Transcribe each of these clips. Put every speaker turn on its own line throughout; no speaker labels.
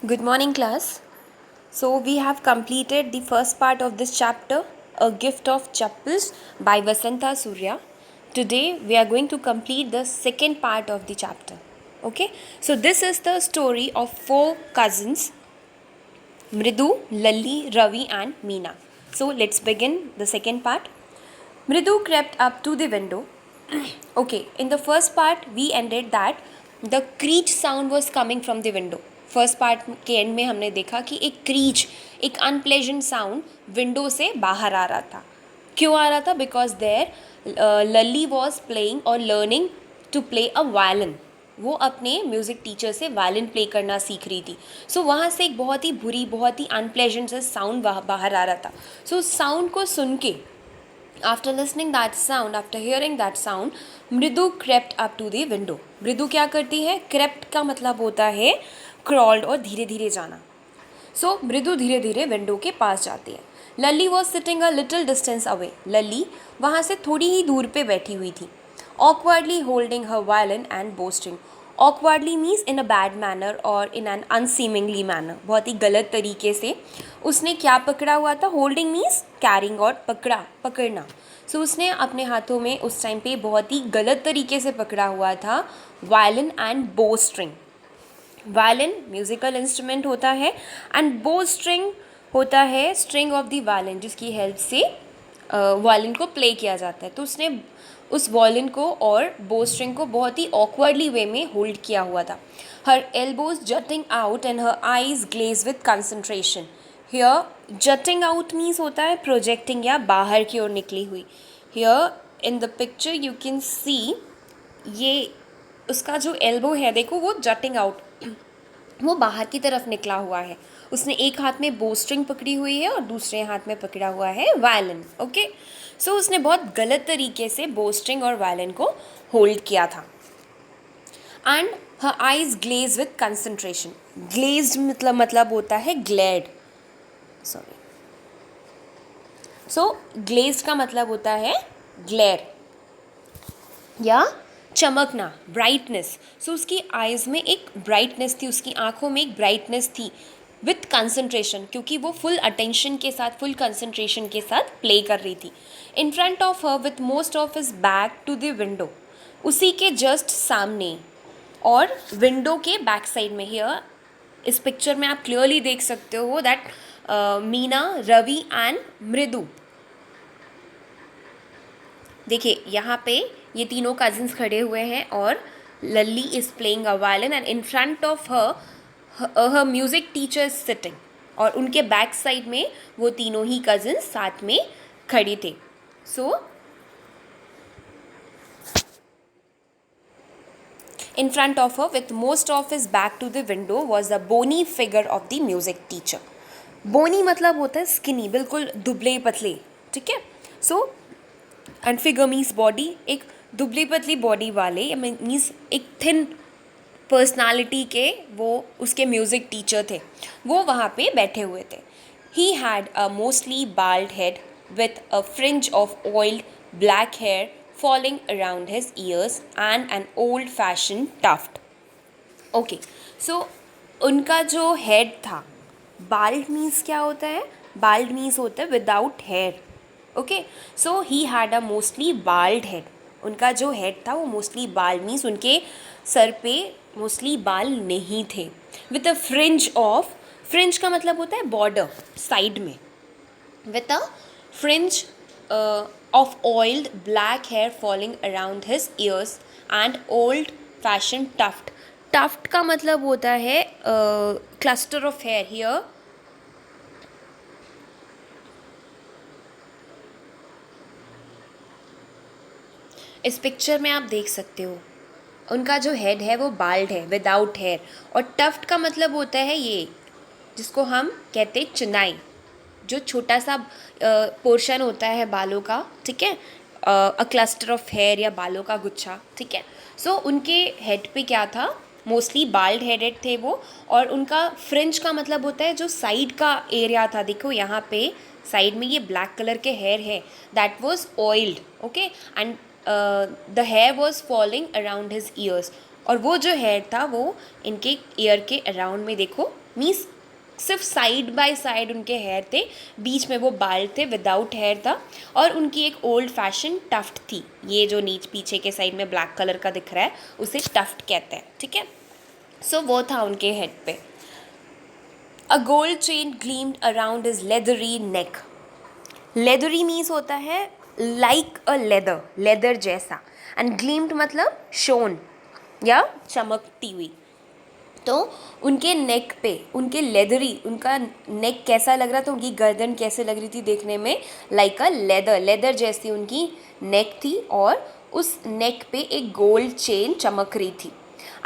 Good morning, class. So, we have completed the first part of this chapter, A Gift of Chappals by Vasanta Surya. Today, we are going to complete the second part of the chapter. Okay, so this is the story of four cousins Mridu, Lalli, Ravi, and Meena. So, let's begin the second part. Mridu crept up to the window. Okay, in the first part, we ended that the crèche sound was coming from the window. First part के and में हमने देखा कि एक crèche, एक unpleasant sound window से बाहर आ रहा था. क्यों आ रहा था? Because there Lalli was playing और learning to play a violin. वो अपने म्यूज़िक टीचर से वायलिन प्ले करना सीख रही थी. सो वहाँ से एक बहुत ही बुरी, बहुत ही अनप्लेजेंट सा साउंड बाहर आ रहा था. सो साउंड को सुन के, after listening that sound, after hearing that sound, मृदु crept up to the window. मृदु क्या करती है? crept का मतलब होता है crawled और धीरे धीरे जाना. सो मृदु धीरे धीरे विंडो के पास जाती है. Lalli was sitting a little distance away. Lalli वहाँ से थोड़ी ही दूर पे बैठी हुई थी. awkwardly holding her violin and boasting. awkwardly means in a bad manner और in an unseemingly manner. बहुत ही गलत तरीके से उसने क्या पकड़ा हुआ था? holding means carrying और पकड़ना. सो उसने अपने हाथों में उस टाइम पे बहुत ही गलत तरीके से पकड़ा हुआ था वायलिन एंड बो स्ट्रिंग. वायलिन म्यूज़िकल इंस्ट्रूमेंट होता है एंड बो स्ट्रिंग होता है स्ट्रिंग ऑफ द वायलिन, जिसकी हेल्प से वायलिन को प्ले किया जाता है. तो उसने उस वायलिन को और बो स्ट्रिंग को बहुत ही ऑकवर्डली वे में होल्ड किया हुआ था. Her elbows jutting out and her eyes glaze with concentration. Here jutting out means होता है प्रोजेक्टिंग या बाहर की ओर निकली हुई. Here in the picture you can see, ये उसका जो एल्बो है देखो, वो जटिंग आउट, वो बाहर की तरफ निकला हुआ है. उसने एक हाथ में बो स्ट्रिंग पकड़ी हुई है और दूसरे हाथ में पकड़ा हुआ है वायलिन. ओके, सो उसने बहुत गलत तरीके से बो स्ट्रिंग और वायलिन को होल्ड किया था. And her eyes glaze with concentration. Glazed मतलब होता है ग्लेड. सॉरी, सो ग्लेज्ड का मतलब होता है ग्लेर या चमकना, ब्राइटनेस. सो उसकी आइज़ में एक ब्राइटनेस थी, उसकी आंखों में एक ब्राइटनेस थी विथ कंसंट्रेशन, क्योंकि वो फुल अटेंशन के साथ, फुल कंसंट्रेशन के साथ प्ले कर रही थी. In front of her with most of his back to the window. उसी के जस्ट सामने और विंडो के बैक साइड में. हियर इस पिक्चर में आप क्लियरली देख सकते हो दैट मीना, रवि एंड मृदु. देखिए यहाँ पे ये तीनों कजिन्स खड़े हुए हैं और Lalli is playing a violin and in front of her music teacher is sitting. और उनके बैक साइड में वो तीनों ही कजिन्स साथ में खड़ी थे. सो in front of her with most of his back to the window was the bony figure of the music teacher. bony मतलब होता है skinny, बिल्कुल दुबले पतले. ठीक है. So and figure means body. एक दुबली पतली बॉडी वाले मीन्स एक थिन पर्सनालिटी के वो उसके म्यूज़िक टीचर थे. वो वहाँ पे बैठे हुए थे. He had a mostly bald head with a fringe of oiled black hair falling around his ears and an old fashioned tuft. Okay, so उनका जो हेड था, बाल्ड मीन्स क्या होता है? बाल्ड मीन्स होता है without hair. Okay, so he had a mostly bald head. उनका जो हेड था वो मोस्टली बाल्ड मीन्स उनके सर पे मोस्टली बाल नहीं थे. With a fringe of, fringe का मतलब होता है बॉर्डर, साइड में. with a fringe of oiled black hair falling around his ears and old fashioned tuft. tuft का मतलब होता है cluster of hair. here इस पिक्चर में आप देख सकते हो उनका जो हेड है वो बाल्ड है, विदाउट हेयर. और टफ्ट का मतलब होता है ये जिसको हम कहते हैं चुनाई, जो छोटा सा पोर्शन होता है बालों का. ठीक है, अ क्लस्टर ऑफ हेयर या बालों का गुच्छा. ठीक है. सो उनके हेड पे क्या था? मोस्टली बाल्ड हेडेड थे वो. और उनका फ्रिंज का मतलब होता है जो साइड का एरिया था. देखो यहाँ पे साइड में ये ब्लैक कलर के हेयर है, that was oiled. Okay, and the hair was falling around his ears. और वो जो हेयर था वो इनके ईयर के अराउंड में देखो, मीन्स सिर्फ साइड बाय साइड उनके हेयर थे, बीच में वो बाल थे, विदाउट हेयर था, और उनकी एक ओल्ड फैशन टफ्ट थी। ये जो पीछे के साइड में ब्लैक कलर का दिख रहा है उसे टफ्ट कहते हैं, ठीक है। सो वो था उनके हेड पे। A gold chain gleamed around his leathery neck. Leathery means होता है लाइक अ लेदर, लेदर जैसा, एंड ग्लीम्ड मतलब शोन या चमकती हुई। तो उनके नेक पे, उनके लेदरी, उनका नेक कैसा लग रहा था, उनकी गर्दन कैसे लग रही थी देखने में, लाइक अ लेदर, लेदर जैसी उनकी नेक थी, और उस नेक पे एक गोल्ड चेन चमक रही थी।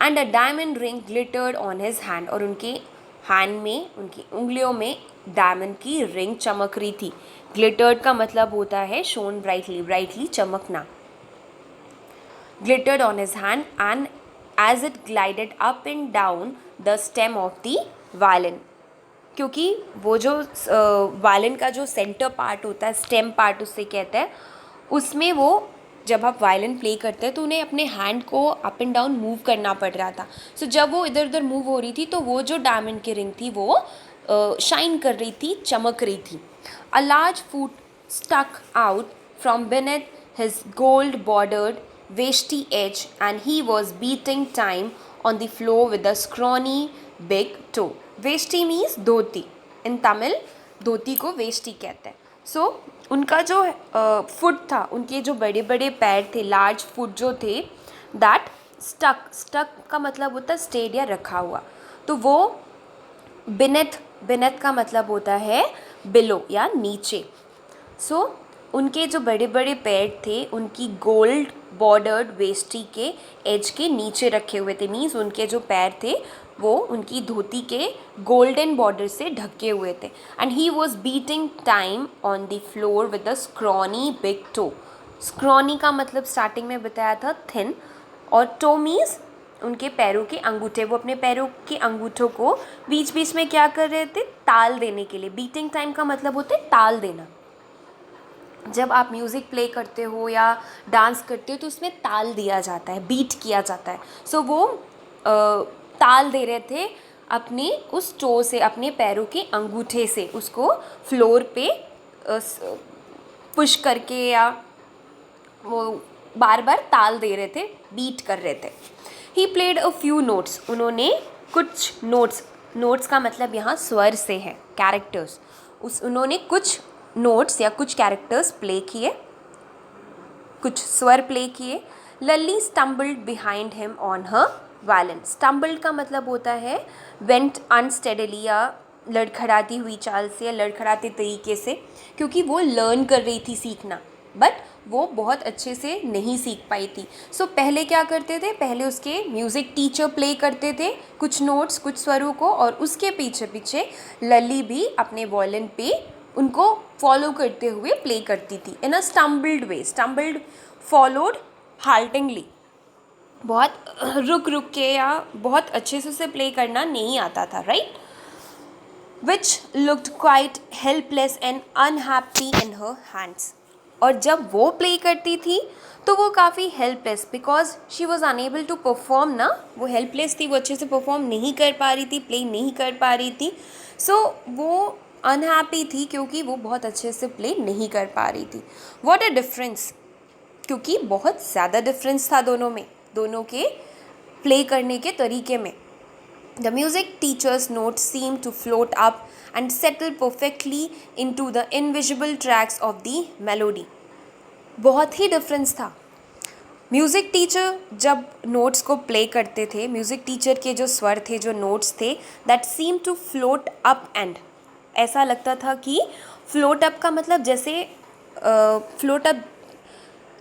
And a diamond ring glittered on his hand, और उनके हैंड में, उनकी उंगलियों में डायमंड की रिंग चमक रही थी। ग्लिटर्ड का मतलब होता है शोन ब्राइटली, ब्राइटली चमकना। glittered on his hand and as it glided up and down the stem of the violin, क्योंकि वो जो वायलिन का जो सेंटर पार्ट होता है, स्टेम पार्ट उससे कहते हैं, उसमें वो जब आप वायलिन प्ले करते हैं तो उन्हें अपने हैंड को अप एंड डाउन मूव करना पड़ रहा था। सो जब वो इधर उधर मूव हो रही थी तो वो जो डायमंड की रिंग थी वो शाइन कर रही थी, चमक रही थी। A large foot stuck out from beneath his gold bordered vesty edge and he was beating time on the floor with a scrawny big toe. Veshti means dhoti, in Tamil धोती को वेष्टी कहते हैं। सो उनका जो फुट था, उनके जो बड़े बड़े पैर थे, लार्ज फुट जो थे, दैट स्टक, स्टक का मतलब होता है स्टेड या रखा हुआ, तो वो बिनेथ, बिनेथ का मतलब होता है बिलो या नीचे। सो उनके जो बड़े बड़े पैर थे उनकी गोल्ड बॉर्डर्ड वेस्टी के एज के नीचे रखे हुए थे, मीन्स उनके जो पैर थे वो उनकी धोती के गोल्डन बॉर्डर से ढके हुए थे। And he was beating time on the floor with a scrawny big toe. Scrawny का मतलब स्टार्टिंग में बताया था थिन, और टो मीन्स उनके पैरों के अंगूठे, वो अपने पैरों के अंगूठों को बीच बीच में क्या कर रहे थे, ताल देने के लिए। बीटिंग टाइम का मतलब होता है ताल देना। जब आप म्यूज़िक प्ले करते हो या डांस करते हो तो उसमें ताल दिया जाता है, बीट किया जाता है। सो वो ताल दे रहे थे अपने उस टो से, अपने पैरों के अंगूठे से उसको फ्लोर पे पुश करके, या वो बार बार ताल दे रहे थे, बीट कर रहे थे। He played a few notes, उन्होंने कुछ नोट्स, नोट्स का मतलब यहाँ स्वर से है, कैरेक्टर्स, उन्होंने कुछ नोट्स या कुछ कैरेक्टर्स प्ले किए, कुछ स्वर प्ले किए। Lalli stumbled behind him on her violin. Stumbled का मतलब होता है वेंट अनस्टेडली, या लड़खड़ाती हुई चाल से या लड़खड़ाते तरीके से, क्योंकि वो लर्न कर रही थी सीखना, बट वो बहुत अच्छे से नहीं सीख पाई थी। सो पहले क्या करते थे, पहले उसके म्यूज़िक टीचर प्ले करते थे कुछ नोट्स, कुछ स्वरों को, और उसके पीछे पीछे लल्ली भी अपने वायलिन पे उनको फॉलो करते हुए प्ले करती थी इन अ स्टम्बल्ड वे। स्टम्बल्ड फॉलोड हाल्टिंगली, बहुत रुक रुक के या बहुत अच्छे से उसे प्ले करना नहीं आता था, right. Which looked quite helpless and unhappy in her hands. और जब वो प्ले करती थी तो वो काफ़ी helpless, because she was unable to perform ना, वो हेल्पलेस थी, वो अच्छे से परफॉर्म नहीं कर पा रही थी, प्ले नहीं कर पा रही थी। सो वो अनहैप्पी थी क्योंकि वो बहुत अच्छे से प्ले नहीं कर पा रही थी। व्हाट अ डिफरेंस, क्योंकि बहुत ज़्यादा डिफरेंस था दोनों में, दोनों के प्ले करने के तरीके में। The music teacher's notes seem to float up and settle perfectly into the invisible tracks of the melody. बहुत ही डिफरेंस था। म्यूज़िक टीचर जब नोट्स को प्ले करते थे, म्यूज़िक टीचर के जो स्वर थे, जो नोट्स थे, that seem to float up and, ऐसा लगता था कि फ्लोट अप का मतलब जैसे float up,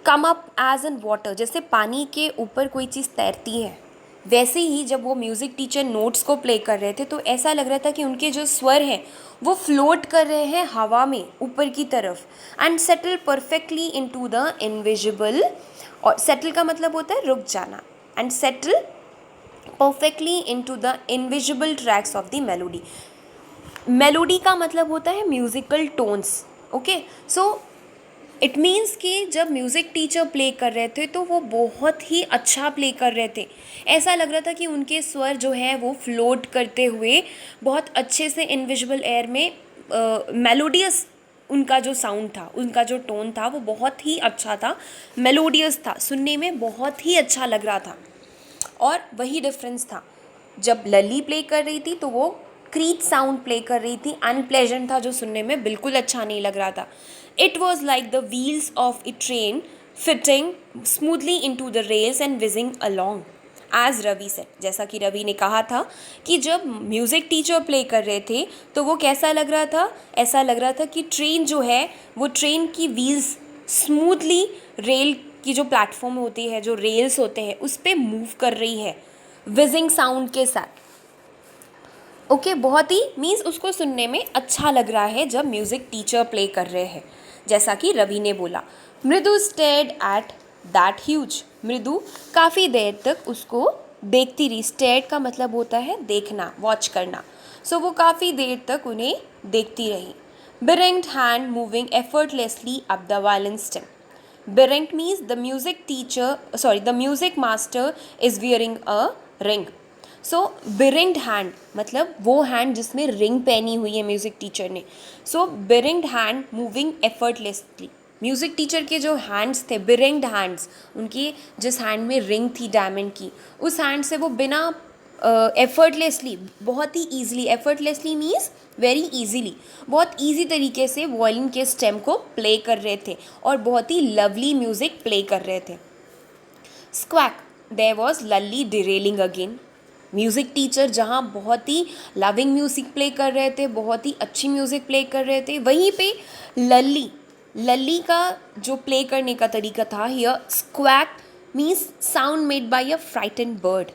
come up as in water, जैसे पानी के ऊपर कोई चीज़ तैरती है, वैसे ही जब वो म्यूज़िक टीचर नोट्स को प्ले कर रहे थे तो ऐसा लग रहा था कि उनके जो स्वर हैं वो फ्लोट कर रहे हैं हवा में ऊपर की तरफ। And settle perfectly into the invisible, और सेटल का मतलब होता है रुक जाना, and settle perfectly into the invisible tracks of the melody. Melody का मतलब होता है musical tones, okay. So it means कि जब म्यूज़िक टीचर प्ले कर रहे थे तो वो बहुत ही अच्छा प्ले कर रहे थे। ऐसा लग रहा था कि उनके स्वर जो है वो फ्लोट करते हुए बहुत अच्छे से इनविजिबल एयर में मेलोडियस, उनका जो साउंड था, उनका जो टोन था वो बहुत ही अच्छा था, मेलोडियस था, सुनने में बहुत ही अच्छा लग रहा था। और वही डिफरेंस था, जब लली प्ले कर रही थी तो वो क्रीच साउंड प्ले कर रही थी, अनप्लेजेंट था, जो सुनने में बिल्कुल अच्छा नहीं लग रहा था। It was like the wheels of a train fitting smoothly into the rails and whizzing along as Ravi said. जैसा कि रवि ने कहा था कि जब म्यूज़िक टीचर प्ले कर रहे थे तो वो कैसा लग रहा था, ऐसा लग रहा था कि ट्रेन जो है वो ट्रेन की व्हील्स स्मूथली रेल की जो प्लेटफॉर्म होती है, जो रेल्स होते हैं, उस पर मूव कर रही है विजिंग साउंड के साथ। ओके, बहुत ही मीन्स उसको सुनने में अच्छा लग रहा है जब म्यूज़िक टीचर प्ले कर रहे हैं। जैसा कि रवि ने बोला, मृदु स्टेयर्ड एट दैट ह्यूज। मृदु काफ़ी देर तक उसको देखती रही। स्टेयर्ड का मतलब होता है देखना, वॉच करना। सो वो काफ़ी देर तक उन्हें देखती रही। Beringed hand moving effortlessly up the violin stem. Berent means the music teacher, sorry, the music master is wearing a ring. So beringed hand मतलब वो हैंड जिसमें रिंग पहनी हुई है म्यूज़िक टीचर ने। So beringed hand moving effortlessly. Music teacher के जो hands थे, बिरिंग्ड हैंड्स, उनकी जिस हैंड में रिंग थी डायमंड की, उस हैंड से वो बिना एफर्टलेसली, बहुत ही easily, effortlessly means very easily, बहुत ईजी तरीके से वॉयलिन के स्टेम को प्ले कर रहे थे और बहुत ही लवली म्यूज़िक प्ले कर रहे थे। Squawk, there was Lalli derailing again. Music teacher जहाँ बहुत ही लविंग म्यूज़िक प्ले कर रहे थे, बहुत ही अच्छी म्यूज़िक प्ले कर रहे थे, वहीं पे लल्ली लल्ली का जो प्ले करने का तरीका था, here squawk means sound made by a frightened bird.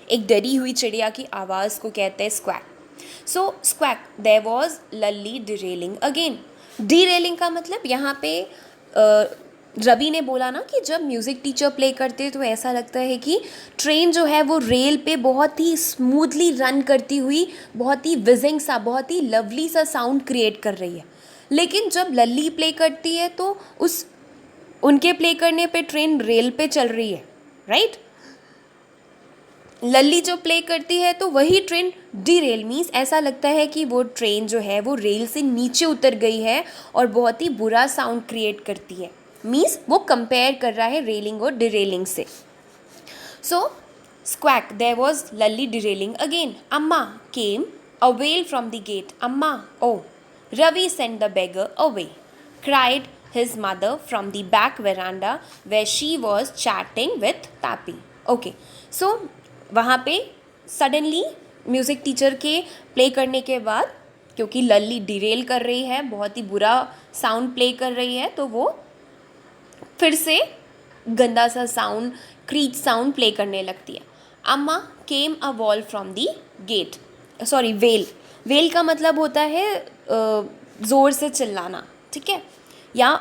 एक डरी हुई चिड़िया की आवाज़ को कहते हैं squawk. So squawk, there was Lalli derailing again. Derailing का मतलब यहाँ पे रवि ने बोला ना कि जब म्यूज़िक टीचर प्ले करते तो ऐसा लगता है कि ट्रेन जो है वो रेल पे बहुत ही स्मूथली रन करती हुई, बहुत ही विजिंग सा, बहुत ही लवली सा साउंड क्रिएट कर रही है। लेकिन जब लल्ली प्ले करती है तो उस उनके प्ले करने पे ट्रेन रेल पे चल रही है, राइट। लल्ली जो प्ले करती है तो वही ट्रेन डिरेल मीन्स ऐसा लगता है कि वो ट्रेन जो है वो रेल से नीचे उतर गई है और बहुत ही बुरा साउंड क्रिएट करती है। मीन्स वो कंपेयर कर रहा है रेलिंग और डिरेलिंग से। So squawk, there was Lalli derailing again. Amma came a wail from the gate. Amma, oh Ravi send the beggar away, cried his mother from the back veranda where she was chatting with Tappy. Okay, so वहाँ पे suddenly music teacher के play करने के बाद, क्योंकि लल्ली Daryl कर रही है, बहुत ही बुरा साउंड प्ले कर रही है, तो वो फिर से गंदा सा साउंड, क्रीच साउंड प्ले करने लगती है। Amma came a wall from the gate, sorry wail. Wail का मतलब होता है ज़ोर से चिल्लाना, ठीक है, या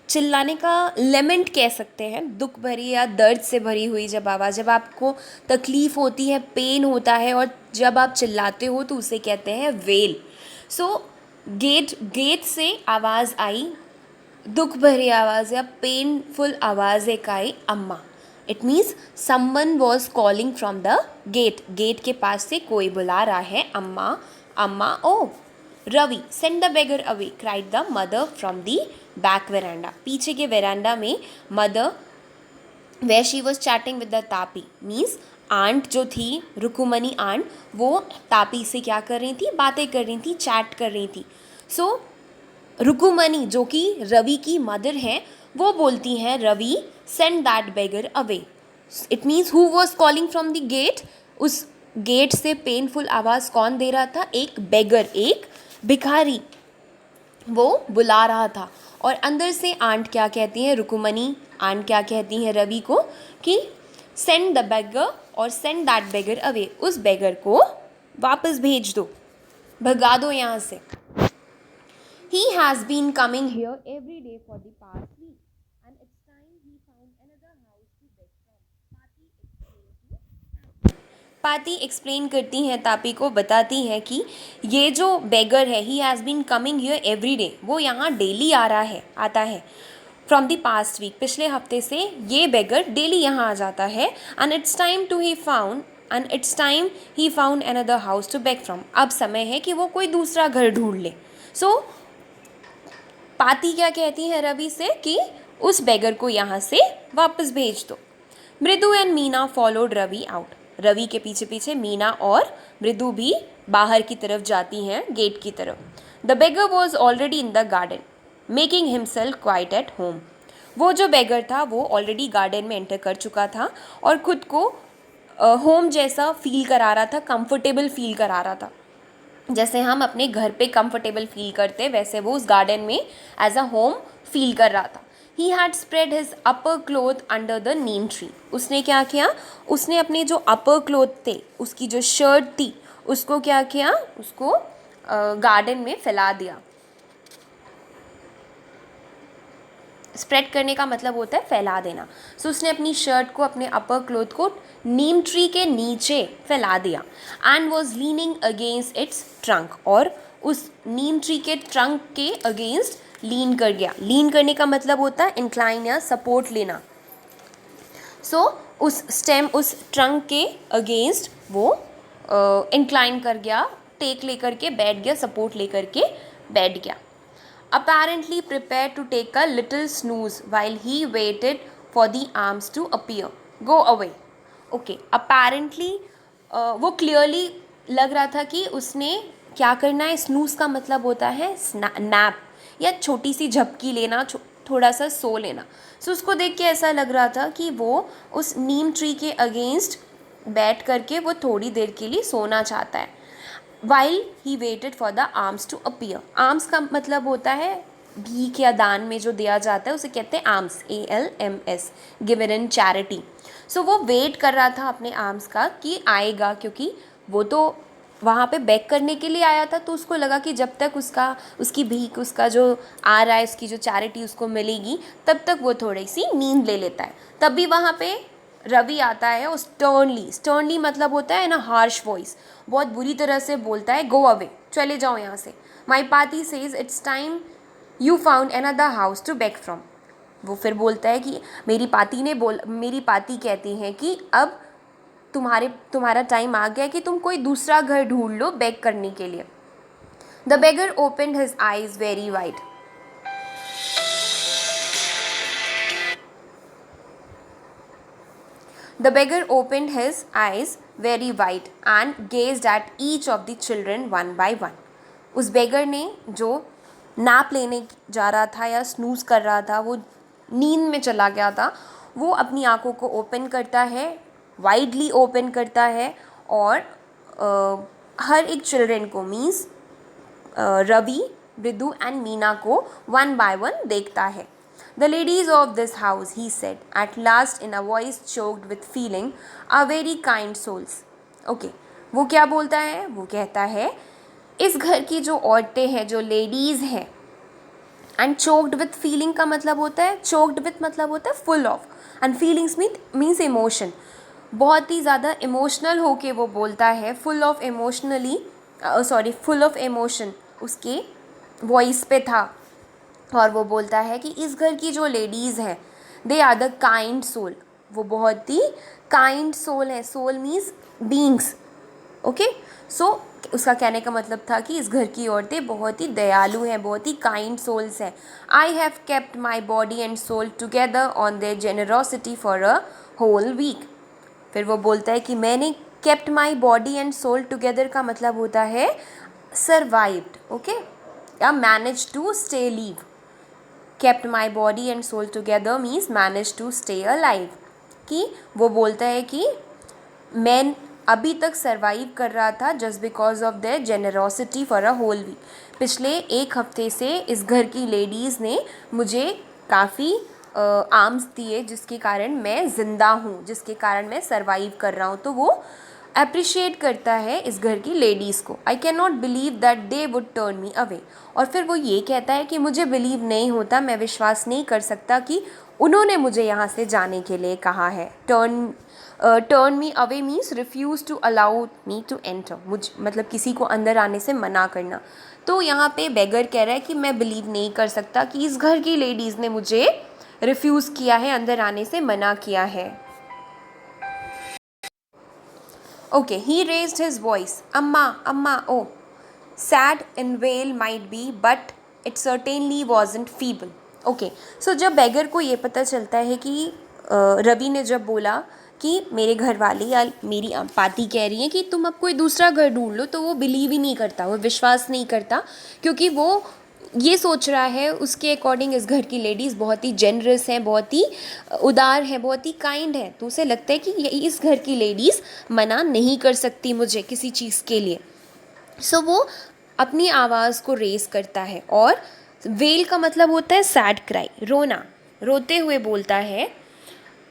चिल्लाने का लेमेंट कह सकते हैं, दुख भरी या दर्द से भरी हुई जब आवाज़, जब आपको तकलीफ़ होती है, पेन होता है और जब आप चिल्लाते हो तो उसे कहते हैं वेल। सो गेट से आवाज़ आई, दुख भरी आवाज़ या पेनफुल आवाज़ एक आई, Amma. It means someone was calling from the gate. Gate के पास से कोई बुला रहा है, Amma Amma. Oh Ravi send the beggar away, cried the mother from the back veranda. पीछे के वेरांडा में mother, where she was chatting with the Tapi means aunt जो थी, रुकुमनी आंट, वो तापी से क्या कर रही थी, बातें कर रही थी, चैट कर रही थी। सो रुकुमनी जो कि रवि की मदर है, वो बोलती हैं Ravi send that beggar away. It means who was calling from the gate. उस गेट से पेनफुल आवाज़ कौन दे रहा था, एक बेगर, एक भिखारी, वो बुला रहा था। और अंदर से आंट क्या कहती हैं, रुकुमनी आंट क्या कहती हैं रवि को कि सेंड द बेगर और सेंड दैट बेगर अवे, उस बेगर को वापस भेज दो, भगा दो यहाँ से। He has been coming here every day for the past week, and it's time he found another house to beg from. Pati explained to Tappy. पाती एक्सप्लेन करती हैं, तापी को बताती हैं कि ये जो बेगर है, he has been coming here every day, वो यहाँ डेली आता है फ्रॉम द पास्ट वीक, पिछले हफ्ते से ये बेगर डेली यहाँ आ जाता है। And it's time he found another house to beg from, अब समय है कि वो कोई दूसरा घर ढूंढ ले। सो पाती क्या कहती है रवि से कि उस बेगर को यहाँ से वापस भेज दो। Mridu and Meena followed Ravi out, Ravi के पीछे पीछे मीना और मृदु भी बाहर की तरफ जाती हैं, गेट की तरफ। The beggar was already in the garden making himself quite at home, वो जो बेगर था वो ऑलरेडी गार्डन में एंटर कर चुका था और खुद को होम जैसा फील करा रहा था, कंफर्टेबल फील करा रहा था। जैसे हम अपने घर पे कंफर्टेबल फील करते, वैसे वो उस गार्डन में एज अ होम फील कर रहा था। He had spread his upper cloth under the neem tree, उसने क्या किया, उसने अपने जो अपर क्लोथ थे, उसकी जो शर्ट थी, उसको क्या किया, उसको गार्डन में फैला दिया। स्प्रेड करने का मतलब होता है फैला देना। सो उसने अपनी शर्ट को, अपने अपर क्लोथ को नीम ट्री के नीचे फैला दिया। And was leaning against it's trunk, और उस नीम ट्री के ट्रंक के अगेंस्ट लीन कर गया। लीन करने का मतलब होता है इंक्लाइन या सपोर्ट लेना। सो उस स्टेम, उस ट्रंक के अगेंस्ट वो इंक्लाइन कर गया, टेक लेकर के बैठ गया, सपोर्ट लेकर के बैठ गया। Apparently prepared to take a little snooze while he waited for the arms to appear. Go away. Okay, apparently वो clearly लग रहा था कि उसने क्या करना है। snooze का मतलब होता है नैप या छोटी सी झपकी लेना, थोड़ा सा सो लेना। सो उसको देख के ऐसा लग रहा था कि वो उस नीम ट्री के अगेंस्ट बैठ करके वो थोड़ी देर के लिए सोना चाहता है। While he waited for the alms to appear. Arms का मतलब होता है भीख या दान में जो दिया जाता है, उसे कहते हैं arms, ALMS, given in charity. सो वो वेट कर रहा था अपने आर्म्स का कि आएगा, क्योंकि वो तो वहाँ पे बैक करने के लिए आया था, तो उसको लगा कि जब तक उसकी भीख, उसका जो आ रहा है, उसकी जो चैरिटी उसको मिलेगी, तब तक वो थोड़ी सी नींद ले लेता है। तब भी वहाँ पे रवि आता है और स्टर्नली मतलब होता है ना हार्श वॉइस, बहुत बुरी तरह से बोलता है, गो अवे, चले जाओ यहाँ से। माई पाती says it's time you found another house to back from. वो फिर बोलता है कि मेरी पाती कहती हैं कि अब तुम्हारा टाइम आ गया कि तुम कोई दूसरा घर ढूंढ लो बैक करने के लिए। The beggar opened his eyes very wide. The beggar opened his eyes very wide and gazed at each of the children one by one. उस बेगर ने जो नैप लेने जा रहा था या स्नूज कर रहा था, वो नींद में चला गया था, वो अपनी आँखों को ओपन करता है, वाइडली ओपन करता है, और हर एक चिल्ड्रन को मीन्स रवि, मृदु एंड मीना को वन बाय वन देखता है। The ladies of this house, he said, at last in a voice choked with feeling, are very kind souls. Okay, वो क्या बोलता है? वो कहता है इस घर की जो औरतें हैं, जो लेडीज़ हैं, एंड चोक्ड विथ फीलिंग का मतलब होता है, चोक्ड विथ मतलब होता है full of, and feelings means emotion, बहुत ही ज़्यादा इमोशनल होके वो बोलता है, फुल ऑफ इमोशन उसके वॉइस पे था। और वो बोलता है कि इस घर की जो लेडीज़ हैं, they are the kind soul, वो बहुत ही काइंड सोल है। Soul means beings. Okay, so उसका कहने का मतलब था कि इस घर की औरतें बहुत ही दयालु हैं, बहुत ही काइंड सोल्स हैं। I have kept my body and soul together on their generosity for a whole week. फिर वो बोलता है कि मैंने kept my body and soul together का मतलब होता है सर्वाइव्ड, ओके, या manage to stay live. kept my body and soul together means managed to stay alive, कि वो बोलता है कि मैं अभी तक सर्वाइव कर रहा था just because of their generosity for a whole week. पिछले एक हफ्ते से इस घर की लेडीज़ ने मुझे काफ़ी आर्म्स दिए, जिसके कारण मैं ज़िंदा हूँ, जिसके कारण मैं सर्वाइव कर रहा हूँ। तो वो अप्रिशिएट करता है इस घर की लेडीज़ को। I can not believe that they would turn me away. और फिर वो ये कहता है कि मुझे बिलीव नहीं होता, मैं विश्वास नहीं कर सकता कि उन्होंने मुझे यहाँ से जाने के लिए कहा है। Turn turn me away means refuse to allow me to enter, मुझ मतलब किसी को अंदर आने से मना करना। तो यहाँ पे बेगर कह रहा है कि मैं बिलीव नहीं कर सकता कि इस घर की लेडीज़ ने मुझे रिफ्यूज़ किया है, अंदर आने से मना किया है। Okay, he raised his voice, Amma Amma oh, said in wail might be but it certainly wasn't feeble. Okay, so जब बेगर को ये पता चलता है कि रवि ने जब बोला कि मेरे घर वाले या मेरी पाती कह रही है कि तुम अब कोई दूसरा घर ढूंढ लो, तो वो बिलीव ही नहीं करता, वो विश्वास नहीं करता, क्योंकि वो ये सोच रहा है उसके अकॉर्डिंग इस घर की लेडीज़ बहुत ही जेनरस हैं, बहुत ही उदार है, बहुत ही काइंड है। तो उसे लगता है कि ये इस घर की लेडीज़ मना नहीं कर सकती मुझे किसी चीज़ के लिए। सो वो अपनी आवाज़ को रेस करता है, और वेल का मतलब होता है सैड क्राई, रोना, रोते हुए बोलता है,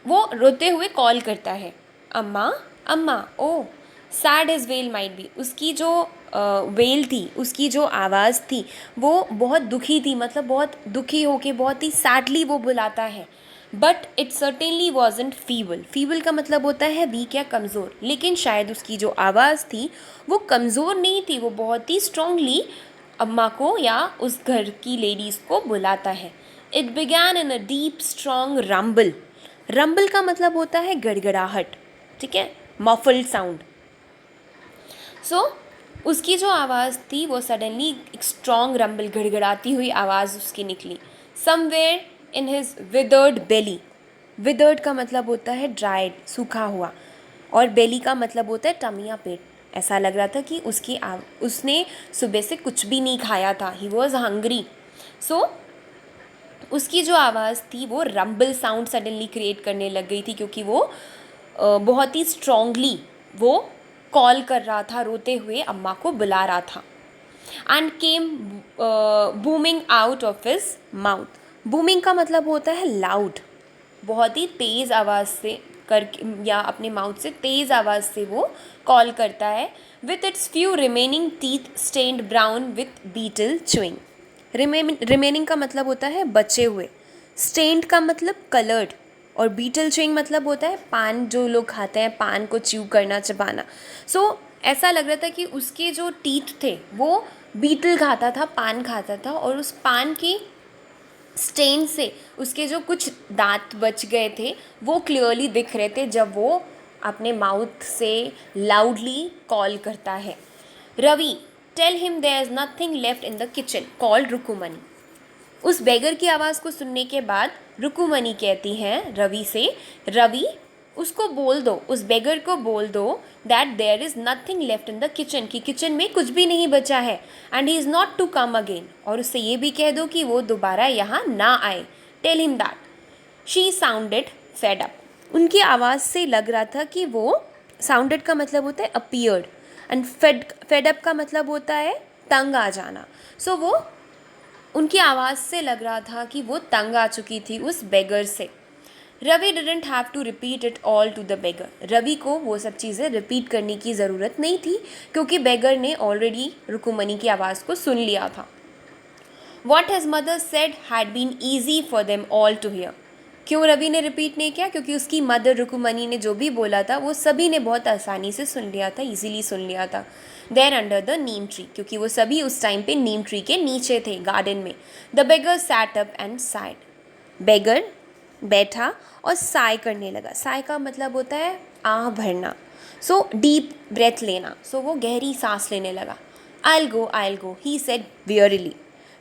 वो रोते हुए कॉल करता है, Amma Amma oh, said is wail might be. उसकी जो वेल थी, उसकी जो आवाज़ थी, वो बहुत दुखी थी, मतलब बहुत दुखी होके बहुत ही सैडली वो बुलाता है। But it certainly wasn't feeble, feeble का मतलब होता है वीक या कमज़ोर, लेकिन शायद उसकी जो आवाज़ थी वो कमज़ोर नहीं थी, वो बहुत ही स्ट्रांगली अम्मा को या उस घर की लेडीज़ को बुलाता है। It began in a deep strong rumble, rumble का मतलब होता है गड़गड़ाहट, ठीक है, मफल्ड साउंड। सो उसकी जो आवाज़ थी वो सडनली एक स्ट्रॉन्ग रंबल, गड़गड़ाती हुई आवाज़ उसकी निकली। Somewhere in his withered belly, withered का मतलब होता है ड्राइड, सूखा हुआ, और बेली का मतलब होता है टमी या पेट। ऐसा लग रहा था कि उसने सुबह से कुछ भी नहीं खाया था, ही वॉज हंग्री। सो उसकी जो आवाज़ थी वो रंबल साउंड सडनली क्रिएट करने लग गई थी, क्योंकि वो बहुत ही स्ट्रांगली वो कॉल कर रहा था, रोते हुए अम्मा को बुला रहा था। And came booming out of his mouth, booming का मतलब होता है लाउड, बहुत ही तेज़ आवाज़ से कर या अपने माउथ से तेज़ आवाज़ से वो कॉल करता है। With its few remaining teeth stained brown with betel chewing, remaining का मतलब होता है बचे हुए, स्टेन्ड का मतलब कलर्ड, और बीटल च्यूइंग मतलब होता है पान, जो लोग खाते हैं पान को च्यू करना, चबाना। सो ऐसा लग रहा था कि उसके जो टीथ थे वो बीटल खाता था, पान खाता था, और उस पान की स्टेन से उसके जो कुछ दांत बच गए थे वो क्लियरली दिख रहे थे जब वो अपने माउथ से लाउडली कॉल करता है, Ravi tell him there is nothing left in the kitchen called Rukmani. उस बेगर की आवाज़ को सुनने के बाद रुकुमनी कहती हैं रवि से, रवि उसको बोल दो, उस बेगर को बोल दो that there is nothing left in the kitchen, कि किचन में कुछ भी नहीं बचा है, and he is not to come again, और उससे ये भी कह दो कि वो दोबारा यहाँ ना आए। Tell him that she sounded fed up, उनकी आवाज़ से लग रहा था कि वो, साउंडेड का मतलब होता है अपीयर्ड, एंड फेड अप का मतलब होता है तंग आ जाना। सो वो उनकी आवाज़ से लग रहा था कि वो तंग आ चुकी थी उस बेगर से। Ravi didn't have to repeat it all to the beggar, Ravi को वो सब चीज़ें रिपीट करने की ज़रूरत नहीं थी, क्योंकि बेगर ने ऑलरेडी रुकुमनी की आवाज़ को सुन लिया था। What his mother said had been easy for them all to hear, क्यों रवि ने रिपीट नहीं किया, क्योंकि उसकी मदर रुकुमनी ने जो भी बोला था वो सभी ने बहुत आसानी से सुन लिया था, ईजिली सुन लिया था। There under the neem tree, क्योंकि वो सभी उस टाइम पे नीम ट्री के नीचे थे, गार्डन में। The beggar sat up and sighed, beggar बैठा और साय करने लगा, साय का मतलब होता है आह भरना, सो डीप ब्रेथ लेना, सो वो गहरी सांस लेने लगा। आई गो ही सेड वियरली,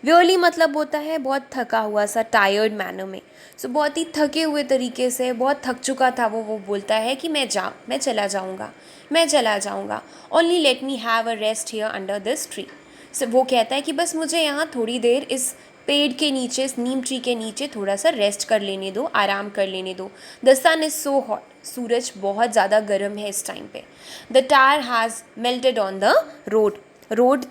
वियरली मतलब होता है बहुत थका हुआ सा, टायर्ड मैनर में। सो बहुत ही थके हुए तरीके से, बहुत थक चुका था वो बोलता है कि मैं चला जाऊँगा, only let me have a rest here under this tree. So वो कहता है कि बस मुझे यहाँ थोड़ी देर इस पेड़ के नीचे, इस नीम ट्री के नीचे थोड़ा सा रेस्ट कर लेने दो, आराम कर लेने दो। The sun is so hot, सूरज बहुत ज़्यादा गर्म है इस टाइम पे। The tyre has melted on the road, road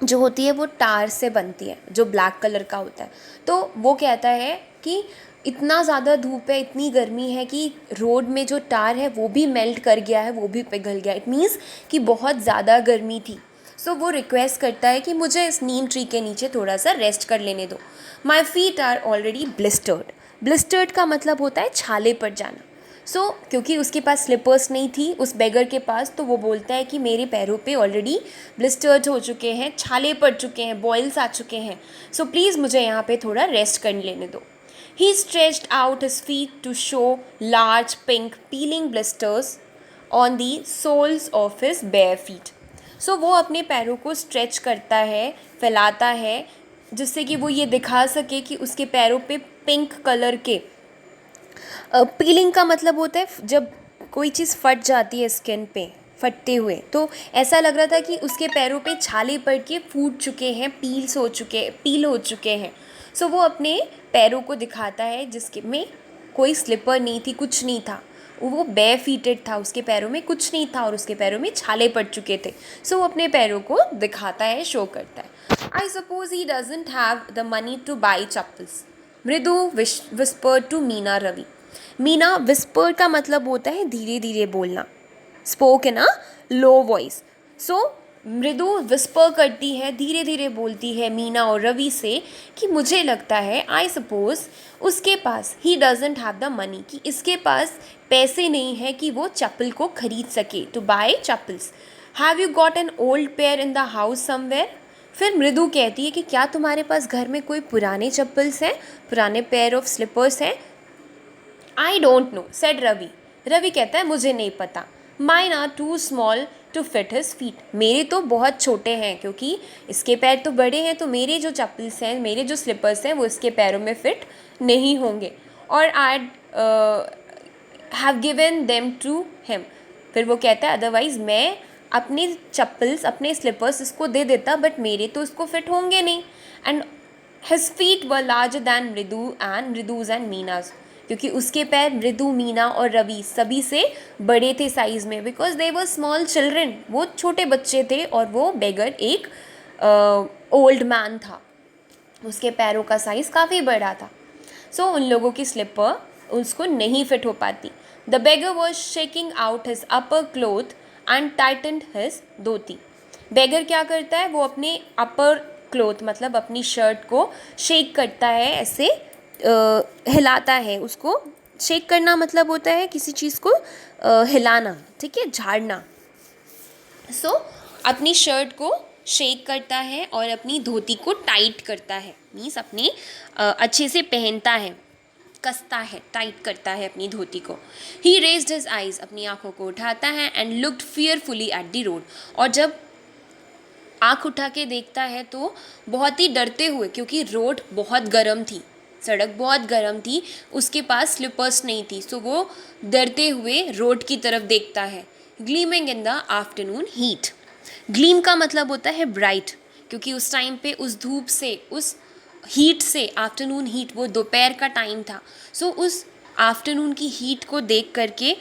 जो होती है वो टार से बनती है, जो ब्लैक कलर का होता है। तो वो कहता है कि इतना ज़्यादा धूप है, इतनी गर्मी है कि रोड में जो टार है वो भी मेल्ट कर गया है, वो भी पिघल गया। इट मीन्स कि बहुत ज़्यादा गर्मी थी। सो वो रिक्वेस्ट करता है कि मुझे इस नीम ट्री के नीचे थोड़ा सा रेस्ट कर लेने दो। My feet are already blistered, blistered का मतलब होता है छाले पड़ जाना। क्योंकि उसके पास स्लिपर्स नहीं थी उस बेगर के पास, तो वो बोलता है कि मेरे पैरों पे ऑलरेडी ब्लिस्टर्ड हो चुके हैं, छाले पड़ चुके हैं, बॉयल्स आ चुके हैं, सो प्लीज़ मुझे यहाँ पे थोड़ा रेस्ट कर लेने दो. He stretched out his feet to show large pink peeling blisters on the soles of his bare feet. So वो अपने पैरों को स्ट्रेच करता है, फैलाता है, जिससे कि वो ये दिखा सके कि उसके पैरों पे पिंक कलर के, पीलिंग का मतलब होता है जब कोई चीज़ फट जाती है स्किन पे, फटते हुए, तो ऐसा लग रहा था कि उसके पैरों पे छाले पड़ के फूट चुके हैं, पील हो चुके हैं. सो वो अपने पैरों को दिखाता है जिसके में कोई स्लिपर नहीं थी, कुछ नहीं था, वो बेयर फीटेड था, उसके पैरों में कुछ नहीं था और उसके पैरों में छाले पड़ चुके थे. सो वो अपने पैरों को दिखाता है, शो करता है. I suppose he doesn't have the money to buy chappals, Mridu whisper to Meena Ravi. Meena, whisper का मतलब होता है धीरे धीरे बोलना, spoke in a low voice. सो मृदु विस्पर करती है, धीरे धीरे बोलती है मीना और रवि से कि मुझे लगता है, आई सपोज उसके पास, he doesn't have the money, कि इसके पास पैसे नहीं है कि वो चप्पल को खरीद सके, to buy chappals. Have you got an old pair in the house somewhere. फिर मृदु कहती है कि क्या तुम्हारे पास घर में कोई पुराने चप्पल्स हैं, पुराने पेयर ऑफ स्लीपर्स हैं. I don't know said Ravi. Ravi कहता है मुझे नहीं पता. Mine are too small to fit his feet, मेरे तो बहुत छोटे हैं क्योंकि इसके पैर तो बड़े हैं, तो मेरे जो चप्पल्स हैं, मेरे जो स्लीपर्स हैं वो इसके पैरों में फिट नहीं होंगे. और I have given them to him. फिर वो कहता है अदरवाइज़ मैं अपने चप्पल्स, अपने स्लीपर्स इसको दे देता, बट मेरे तो इसको फिट होंगे नहीं. And his feet were larger than Mridu's and Meena's, क्योंकि उसके पैर मृदु, मीना और रवि सभी से बड़े थे साइज़ में, because they were small children, वो छोटे बच्चे थे और वो बेगर एक ओल्ड मैन था, उसके पैरों का साइज़ काफ़ी बड़ा था. सो उन लोगों की स्लिपर उसको नहीं फिट हो पाती. The beggar was shaking out his upper cloth and tightened his dhoti. Beggar क्या करता है, वो अपने अपर क्लोथ मतलब अपनी शर्ट को शेक करता है, ऐसे हिलाता है. उसको शेक करना मतलब होता है किसी चीज़ को हिलाना, ठीक है, झाड़ना. सो अपनी शर्ट को शेक करता है और अपनी धोती को टाइट करता है, मीन्स अपने अच्छे से पहनता है, कसता है, टाइट करता है अपनी धोती को. ही रेज्ड हिज आइज, अपनी आँखों को उठाता है, and looked fearfully at the road, और जब आँख उठा के देखता है तो बहुत ही डरते हुए, क्योंकि रोड बहुत गर्म थी, सड़क बहुत गर्म थी, उसके पास स्लीपर्स नहीं थी. सो वो डरते हुए रोड की तरफ देखता है. Gleaming in the afternoon heat. Gleam का मतलब होता है ब्राइट, क्योंकि उस टाइम पे उस धूप से, उस हीट से, आफ्टरनून हीट, वो दोपहर का टाइम था. सो उस आफ्टरनून की हीट को देख करके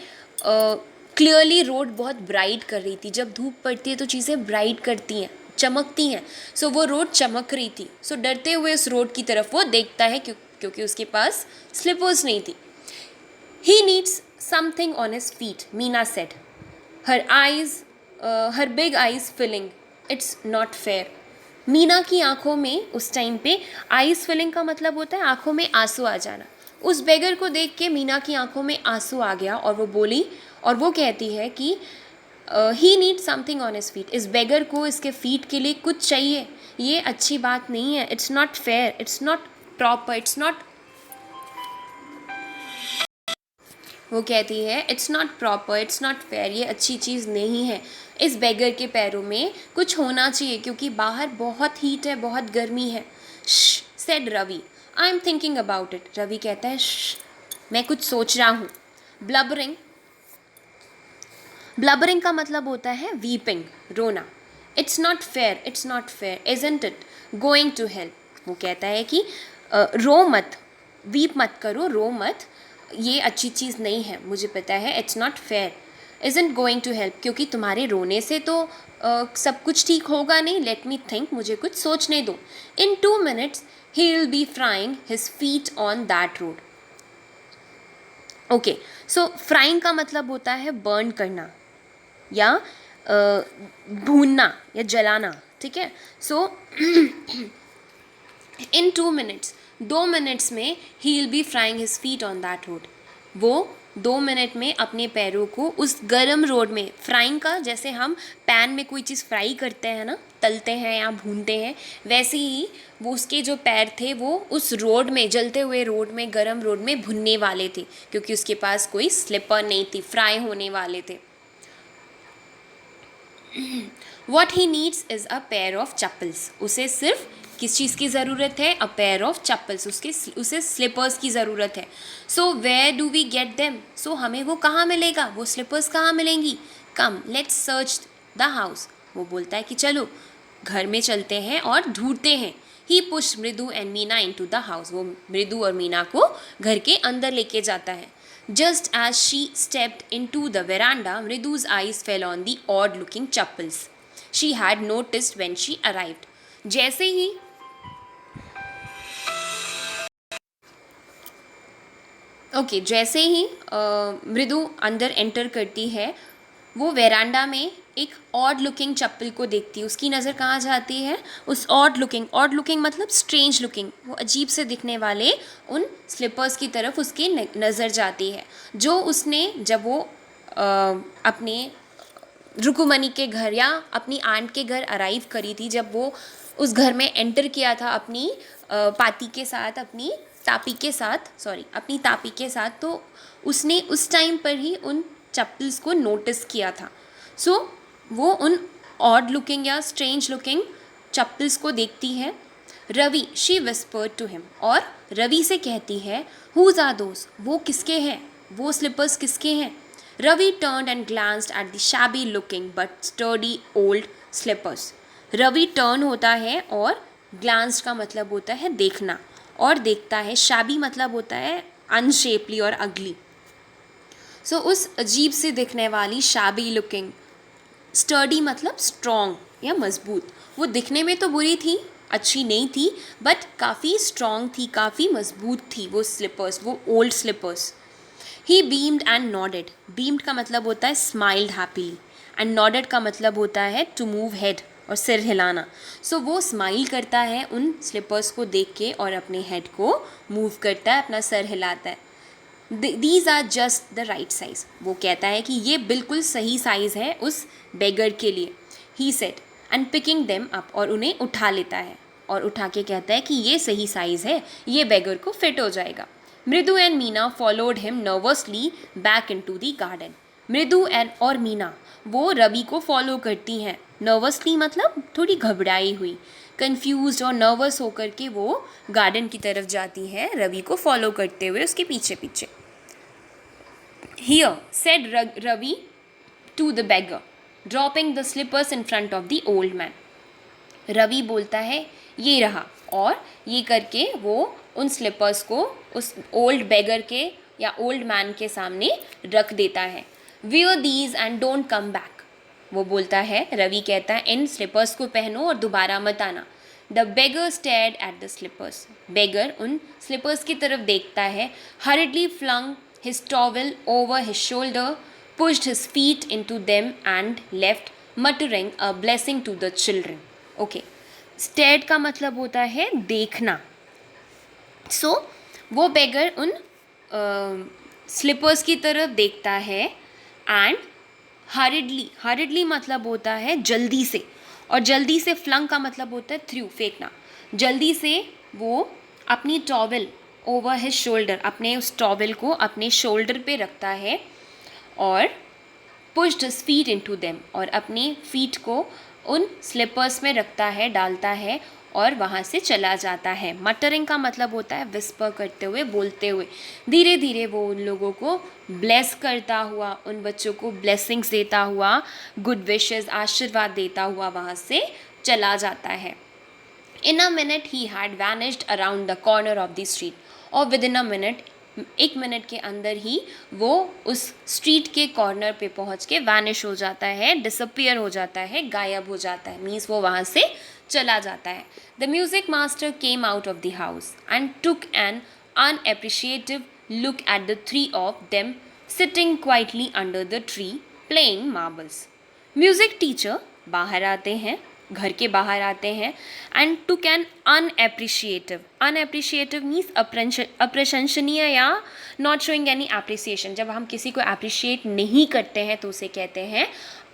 क्लियरली रोड बहुत ब्राइट कर रही थी. जब धूप पड़ती है तो चीज़ें ब्राइट करती हैं, चमकती हैं. सो वो रोड चमक रही थी. सो डरते हुए उस रोड की तरफ वो देखता है, क्योंकि उसके पास स्लीपर्स नहीं थी. He needs something on his feet, Meena said, her big eyes filling. It's not fair. Meena की आंखों में उस टाइम पे आईज फिलिंग का मतलब होता है आंखों में आंसू आ जाना. उस बेगर को देख के मीना की आंखों में आंसू आ गया और वो बोली, और वो कहती है कि he need something on his feet. इस बेगर को इसके फीट के लिए कुछ चाहिए, ये अच्छी बात नहीं है. It's not fair, it's not proper, it's not, वो कहती है it's not proper, it's not fair, ये अच्छी चीज़ नहीं है. इस बेगर के पैरों में कुछ होना चाहिए क्योंकि बाहर बहुत हीट है, बहुत गर्मी है. Said Ravi, I am thinking about it. Ravi कहता है मैं कुछ सोच रहा हूँ. ब्लबरिंग, ब्लबरिंग का मतलब होता है वीपिंग, रोना. It's not fair, it's not fair, isn't it going to help. वो कहता है कि रो मत, वीप मत करो, रो मत, ये अच्छी चीज़ नहीं है, मुझे पता है. It's not fair, isn't going to help, क्योंकि तुम्हारे रोने से तो सब कुछ ठीक होगा नहीं. लेट मी थिंक, मुझे कुछ सोचने दो. इन 2 minutes he will be frying his feet on that road. Okay, so frying का मतलब होता है बर्न करना या भूनना या जलाना, ठीक है. सो इन 2 minutes, 2 मिनट्स में he will be frying his feet on that road, वो 2 मिनट में अपने पैरों को उस गर्म रोड में, फ्राइंग का जैसे हम पैन में कोई चीज़ फ्राई करते हैं ना, तलते हैं या भूनते हैं, वैसे ही वो उसके जो पैर थे वो उस रोड में, जलते हुए रोड में, गर्म रोड में भुनने वाले थे, क्योंकि उसके पास कोई स्लिपर नहीं थी, फ्राई होने वाले थे. What he needs is a pair of chappals. उसे सिर्फ किस चीज़ की ज़रूरत है? A pair of chappals. उसे स्लीपर्स की ज़रूरत है. So where do we get them. सो हमें वो कहाँ मिलेगा, वो स्लीपर्स कहाँ मिलेंगी? Come let's search the house. वो बोलता है कि चलो घर में चलते हैं और ढूंढते हैं. He push Mridu and Meena into the house. वो मृदु और मीना को घर के अंदर लेके जाता है. Just as she stepped into the veranda, Mridu's eyes fell on the odd-looking chappals she had noticed when she arrived. जैसे ही जैसे ही मृदु अंदर एंटर करती है, वो वेरांडा में एक ऑड लुकिंग चप्पल को देखती है. उसकी नज़र कहाँ जाती है? उस ऑड लुकिंग मतलब स्ट्रेंज लुकिंग, वो अजीब से दिखने वाले उन स्लीपर्स की तरफ उसकी नज़र जाती है, जो उसने जब वो अपने रुकुमनी के घर या अपनी आंट के घर अराइव करी थी, जब वो उस घर में एंटर किया था अपनी पाती के साथ, अपनी तापी के साथ, तो उसने उस टाइम पर ही उन चप्पल्स को नोटिस किया था. सो वो उन ऑड लुकिंग या स्ट्रेंज लुकिंग चप्पल्स को देखती है. Ravi, she whispered to him. और रवि से कहती है, हुज आर दोस. वो किसके हैं, वो स्लिपर्स किसके हैं? Ravi turned and glanced at the shabby looking but sturdy old slippers. Ravi turn होता है और ग्लांस का मतलब होता है देखना, और देखता है. शाबी मतलब होता है अनशेपली और अगली. सो उस अजीब से दिखने वाली शाबी लुकिंग, स्टर्डी मतलब स्ट्रॉन्ग या मजबूत. वो दिखने में तो बुरी थी, अच्छी नहीं थी, बट काफ़ी स्ट्रॉन्ग थी, काफ़ी मजबूत थी वो स्लिपर्स, वो old slippers. He beamed and nodded. Beamed का मतलब होता है स्माइल्ड हैप्पीली, एंड नॉडेड का मतलब होता है टू मूव हेड और सिर हिलाना. सो वो स्माइल करता है उन स्लिपर्स को देख के और अपने हेड को मूव करता है, अपना सर हिलाता है. These are just the right size. वो कहता है कि ये बिल्कुल सही साइज़ है उस बेगर के लिए. He said and picking them up. और उन्हें उठा लेता है और उठा के कहता है कि ये सही साइज़ है, ये बेगर को फिट हो जाएगा. Mridu and Meena followed him nervously back into the garden. Mridu और मीना वो रवि को फॉलो करती हैं. नर्वसली मतलब थोड़ी घबराई हुई, कंफ्यूज्ड और नर्वस होकर के वो गार्डन की तरफ जाती हैं, रवि को फॉलो करते हुए उसके पीछे पीछे. Here said Ravi to the beggar, dropping the slippers in front of the old man. Ravi बोलता है ये रहा, और ये करके वो उन स्लिपर्स को उस ओल्ड बेगर के या ओल्ड मैन के सामने रख देता है. Wear these and don't come back. वो बोलता है, रवि कहता है, इन स्लिपर्स को पहनो और दोबारा मत आना. The beggar stared at the slippers. Beggar उन स्लिपर्स की तरफ देखता है. Hurriedly flung his towel over his shoulder, pushed his feet into them and left, muttering a blessing to the children. Okay. Stared का मतलब होता है देखना. So वो बेगर उन स्लिपर्स की तरफ देखता है एंड हरिडली मतलब होता है जल्दी से, और जल्दी से फ्लंग का मतलब होता है थ्रू, फेंकना. जल्दी से वो अपनी टॉवल ओवर हिज शोल्डर, अपने उस टॉवल को अपने शोल्डर पे रखता है, और pushed his feet into them, और अपनी फीट को उन स्लिपर्स में रखता है, डालता है, और वहाँ से चला जाता है. मटरिंग का मतलब होता है विस्पर करते हुए, बोलते हुए. धीरे धीरे वो उन लोगों को ब्लेस करता हुआ, उन बच्चों को ब्लेसिंग्स देता हुआ, गुड विशेस, आशीर्वाद देता हुआ वहाँ से चला जाता है. In a minute he had vanished around the corner of the street. और within a minute, 1 मिनट के अंदर ही वो उस स्ट्रीट के कॉर्नर पे पहुँच के वैनिश हो जाता है, डिसअपियर हो जाता है, गायब हो जाता है, मीन्स वो वहाँ से चला जाता है. The music master came out of the house and took an unappreciative look at the three of them sitting quietly under the tree playing marbles. Music teacher बाहर आते हैं. घर के बाहर आते हैं and took an unappreciative means अप्रशंसनीय या नॉट शोइंग एनी एप्रिसिएशन। जब हम किसी को अप्रिशिएट नहीं करते हैं तो उसे कहते हैं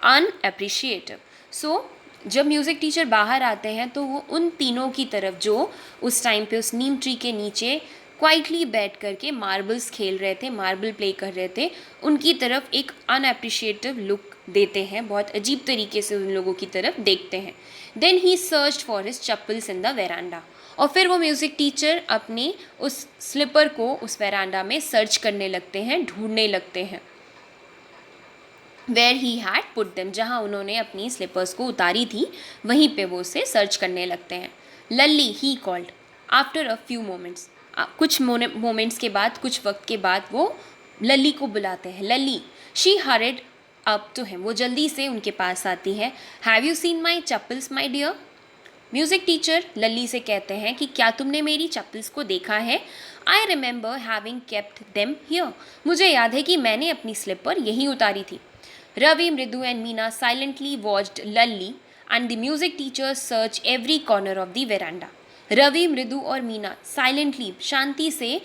अनएप्रिशिएटिव। सो जब म्यूज़िक टीचर बाहर आते हैं तो वो उन तीनों की तरफ जो उस टाइम पे उस नीम ट्री के नीचे क्वाइटली बैठ करके मार्बल्स खेल रहे थे, मार्बल प्ले कर रहे थे, उनकी तरफ एक अनएप्रिशिएटिव लुक देते हैं, बहुत अजीब तरीके से उन लोगों की तरफ देखते हैं। Then he searched for his chappals in the veranda, और फिर वो म्यूज़िक टीचर अपने उस स्लीपर को उस वेरांडा में सर्च करने लगते हैं, ढूंढने लगते हैं। Where he had put them, जहाँ उन्होंने अपनी स्लीपर्स को उतारी थी वहीं पे वो उसे सर्च करने लगते हैं। Lalli he called after a few moments, कुछ मोमेंट्स के बाद, कुछ वक्त के बाद वो लल्ली को बुलाते हैं। Lalli, she hurried up to him, वो जल्दी से उनके पास आती है। Have you seen my chappals my dear, music teacher Lalli से कहते हैं कि क्या तुमने मेरी चप्पल्स को देखा है। I remember having kept them here, मुझे याद है कि मैंने अपनी स्लीपर यहीं उतारी थी। Ravi, Mridu and Meena silently watched Lalli and the music teacher search every corner of the veranda. Ravi, Mridu और मीना साइलेंटली, शांति से,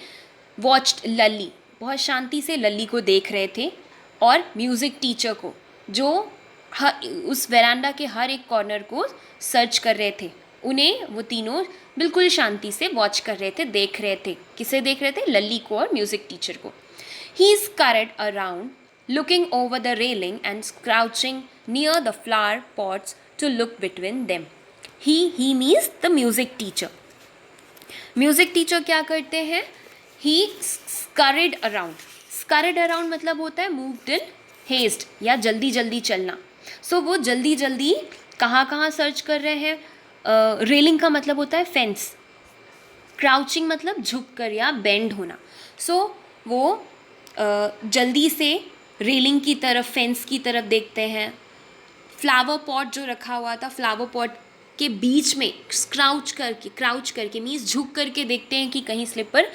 वॉच्ड लल्ली, बहुत शांति से लल्ली को देख रहे थे, और म्यूज़िक टीचर को, जो उस वेरांडा के हर एक कॉर्नर को सर्च कर रहे थे। उन्हें वो तीनों बिल्कुल शांति से वॉच कर रहे थे, देख रहे थे। किसे देख रहे थे? लल्ली को और म्यूज़िक टीचर को। ही स्कर्रेड around looking over the railing and crouching near the flower pots to look between them. He means the music teacher. Music teacher क्या करते हैं? He scurried around. Scurried around मतलब होता है moved in haste या जल्दी जल्दी चलना। So वो जल्दी जल्दी कहाँ कहाँ सर्च कर रहे हैं? रेलिंग का मतलब होता है फेंस। क्राउचिंग मतलब झुक कर या बेंड होना। So वो जल्दी से रेलिंग की तरफ, फेंस की तरफ देखते हैं। फ्लावर पॉट जो रखा हुआ था, फ्लावर पॉट के बीच में क्राउच करके मीन्स झुक करके देखते हैं कि कहीं स्लीपर